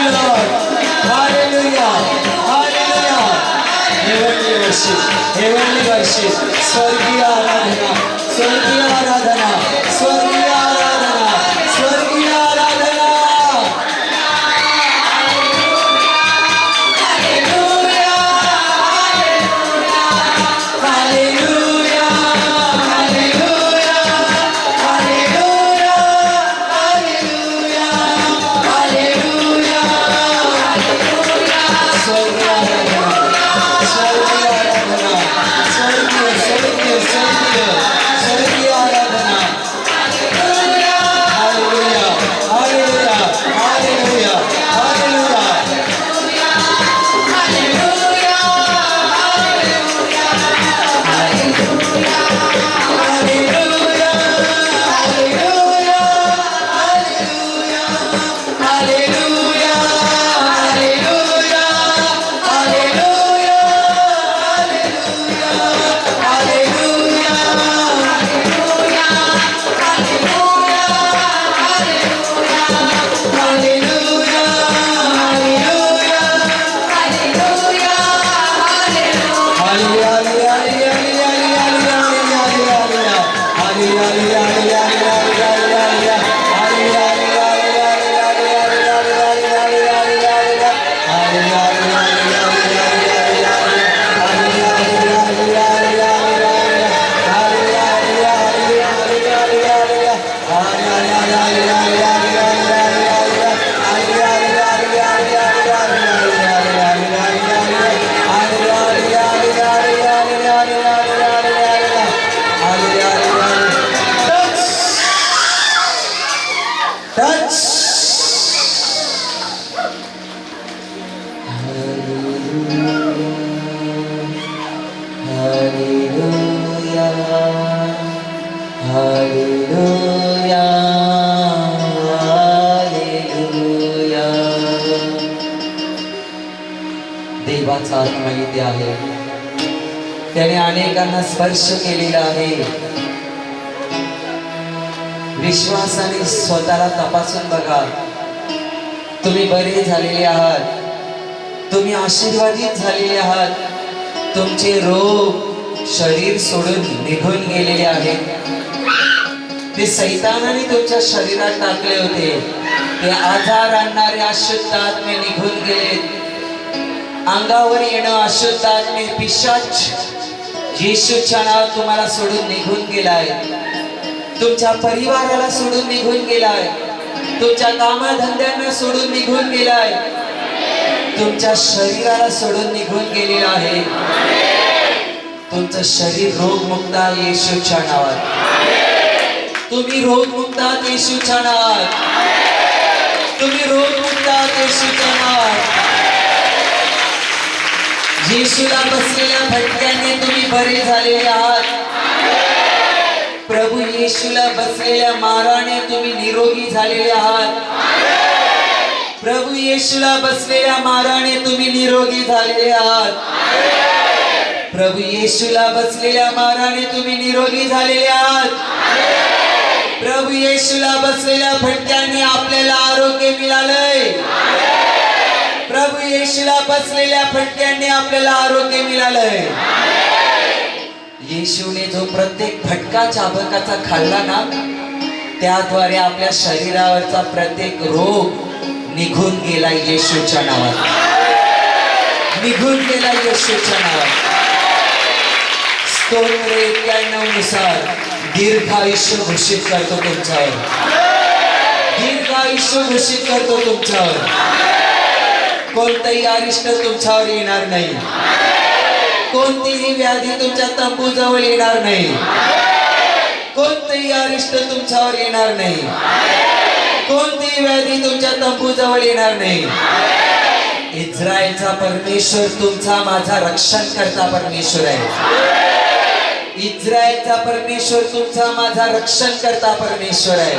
you, Lord. Hallelujah. Hallelujah. Heavenly worship. Heavenly worship. स्वर्गीय आराधना. स्वर्गीय आराधना. स्वर्गीय आराधना. स्वर्गीय आराधना. देवाचा आत्मा इथे आहे. त्याने अनेकांना स्पर्श केलेला आहे. विश्वासाने स्वतःला तपासून बघा. तुम्ही बरे झालेले आहात. तुम्ही आशीर्वादित झालेले आहात. तुमचे रोग शरीर सोडून निघून गेलेले आहेत. ते सैतानाने तुमच्या शरीरात टाकले होते. ते आजार आणणारे अशुद्ध आत्मे निघून गेले. अंगावर येणं अशुद्ध आत्मे पिशाच येशूच्या नावात तुम्हाला सोडून निघून गेलाय. तुमच्या परिवाराला सोडून निघून गेलाय. तुमच्या कामधंद्यांना सोडून निघून गेलाय. तुमच्या शरीराला सोडून निघून गेलेला आहे. तुमचं शरीर रोगमुक्त आहे येशूच्या नावात. तुम्ही रोगमुक्त आहात येशूच्या नावात. तुम्ही रोगमुक्त आहात येशूच्या नावात. येशूला बसलेल्या फटक्याने तुम्ही बरे झालेले आहात. प्रभू येशूला बसलेल्या माराने तुम्ही निरोगी झालेले आहात. प्रभू येशूला बसलेल्या माराने तुम्ही निरोगी झालेले आहात. प्रभू येशूला बसलेल्या माराने तुम्ही निरोगी झालेले आहात. प्रभू येशूला बसलेल्या फटक्याने आपल्याला आरोग्य मिळालंय. प्रभू येशूला बसलेल्या फटक्याने आपल्याला आरोग्य मिळालंय. येशूने जो प्रत्येक फटका चाबकाचा खाल्ला ना, त्याद्वारे आपल्या शरीरावरचा प्रत्येक रोग निघून गेला येशूच्या नावात. निघून गेला येशूच्या नावात. स्तोत्र 91 नुसार दीर्घ आयुष्य घोषित करतो तुमच्यावर. दीर्घ आयुष्य घोषित करतो तुमच्यावर. कोणतंही अरिष्ट तुमच्यावर येणार नाही. कोणतीही व्याधी तुमच्या तंबूजवळ येणार नाही. कोणतेही अरिष्ट तुमच्यावर येणार नाही. कोणतीही व्याधी तुमच्या तंबूजवळ येणार नाही. इस्रायलचा परमेश्वर तुमचा माझा रक्षण करता परमेश्वर आहे. इस्रायलचा परमेश्वर तुमचा माझा रक्षण करता परमेश्वर आहे.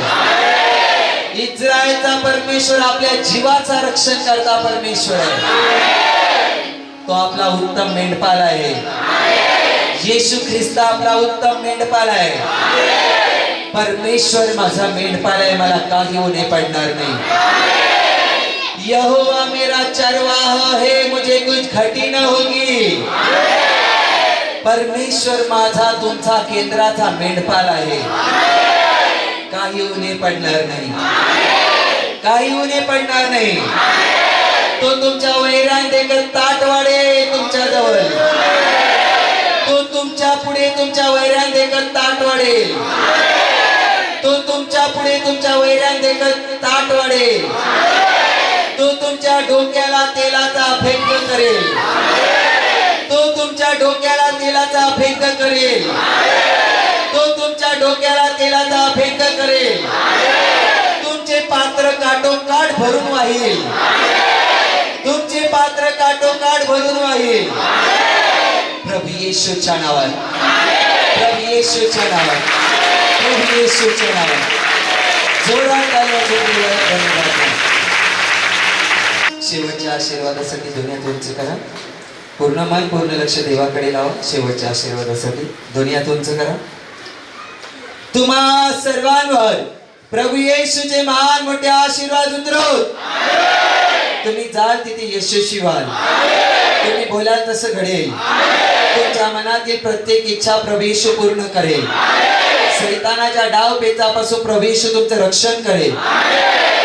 इस्रायलचा परमेश्वर आपल्या जीवाचा रक्षण करता परमेश्वर आहे. तो आपला उत्तम मेंढपाल आहे. येशू ख्रिस्त आपला उत्तम मेंढपाल आहे. परमेश्वर माझा मेंढपाल आहे. मला काही होणे पडणार नाही. यहोवा मेरा चरवाहा है, मुझे कुछ घटी न होगी. परमेश्वर माझा तुमचा केंद्राचा मेंढपाल आहे. काही उणे पडणार नाही, काही उणे पडणार नाही. तो तुमच्या वैरान देखत ताट वाढेल तुमच्या जवळ. तो तुमच्या पुढे तुमच्या वैरान देखत ताट वाढेल. तो तुमच्या पुढे तुमच्या वैरान देखत ताट वाढेल. तो तुमच्या डोक्याला तेलाचा अभेंग करेल. तो तुमच्या डोक्याला तेलाचा अभेंग करेल. तो तुमच्या डोक्याला तेलाचा अभेंग करेल. तुमचे पात्र काठोकाठ भरून वाहील. तुमचे पात्र काठोकाठ भरून वाहील. प्रभू येशूच्या नावात, प्रभू येशूच्या नावात, प्रभू येशूच्या नावात जोरात धन्यवाद. शेवटच्या आशीर्वादासाठी दुनियात उंच करा. पूर्ण मन पूर्ण लक्ष देवाकडे लावा. शेवटच्या आशीर्वादासाठी दुनियात उंच करा. तुम्हा सर्वांवर प्रभू येशूचे महान मोठे आशीर्वाद उतरवत तुम्ही जाल तिथे यशस्वी व्हाल. तुम्ही बोलाल तसं घडेल. तुमच्या मनातील प्रत्येक इच्छा प्रभू येशू पूर्ण करेल. सैतानाच्या डाव पेचापासून प्रभू येशू तुमचं रक्षण करेल.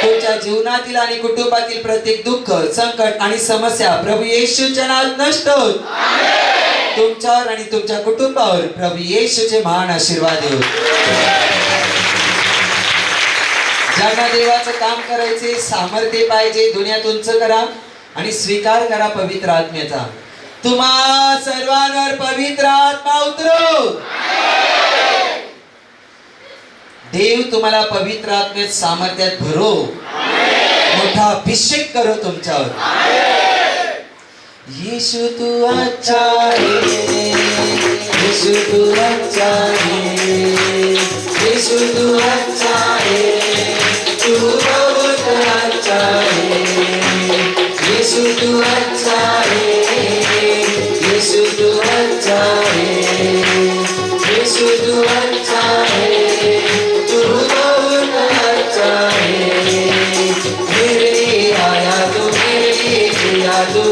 तुमच्या जीवनातील आणि कुटुंबातील प्रत्येक दुःख, संकट आणि समस्या प्रभू येशूच्या नावात नष्ट होत तुमच्यावर आणि तुमच्या कुटुंबावर प्रभू येशूचे महान आशीर्वाद येऊ. ज्यांना देवाचं काम करायचे सामर्थ्य पाहिजे दुनियात उंच करा आणि स्वीकार करा पवित्र आत्म्याचा. तुम्हा सर्वांवर पवित्र आत्मा उतरो. देव तुम्हाला पवित्र आत्म्यात सामर्थ्यात भरो. मोठा अभिषेक करो तुमच्यावर. येशू तू अच्छा है, येशू तू अच्छा है, येशू तू अच्छा है, तू बहुत अच्छा है. येशू तू अच्छा है, येशू तू अच्छा है, येशू तू अच्छा है, तू बहुत अच्छा है. मेरे आया तू मेरे जिया तू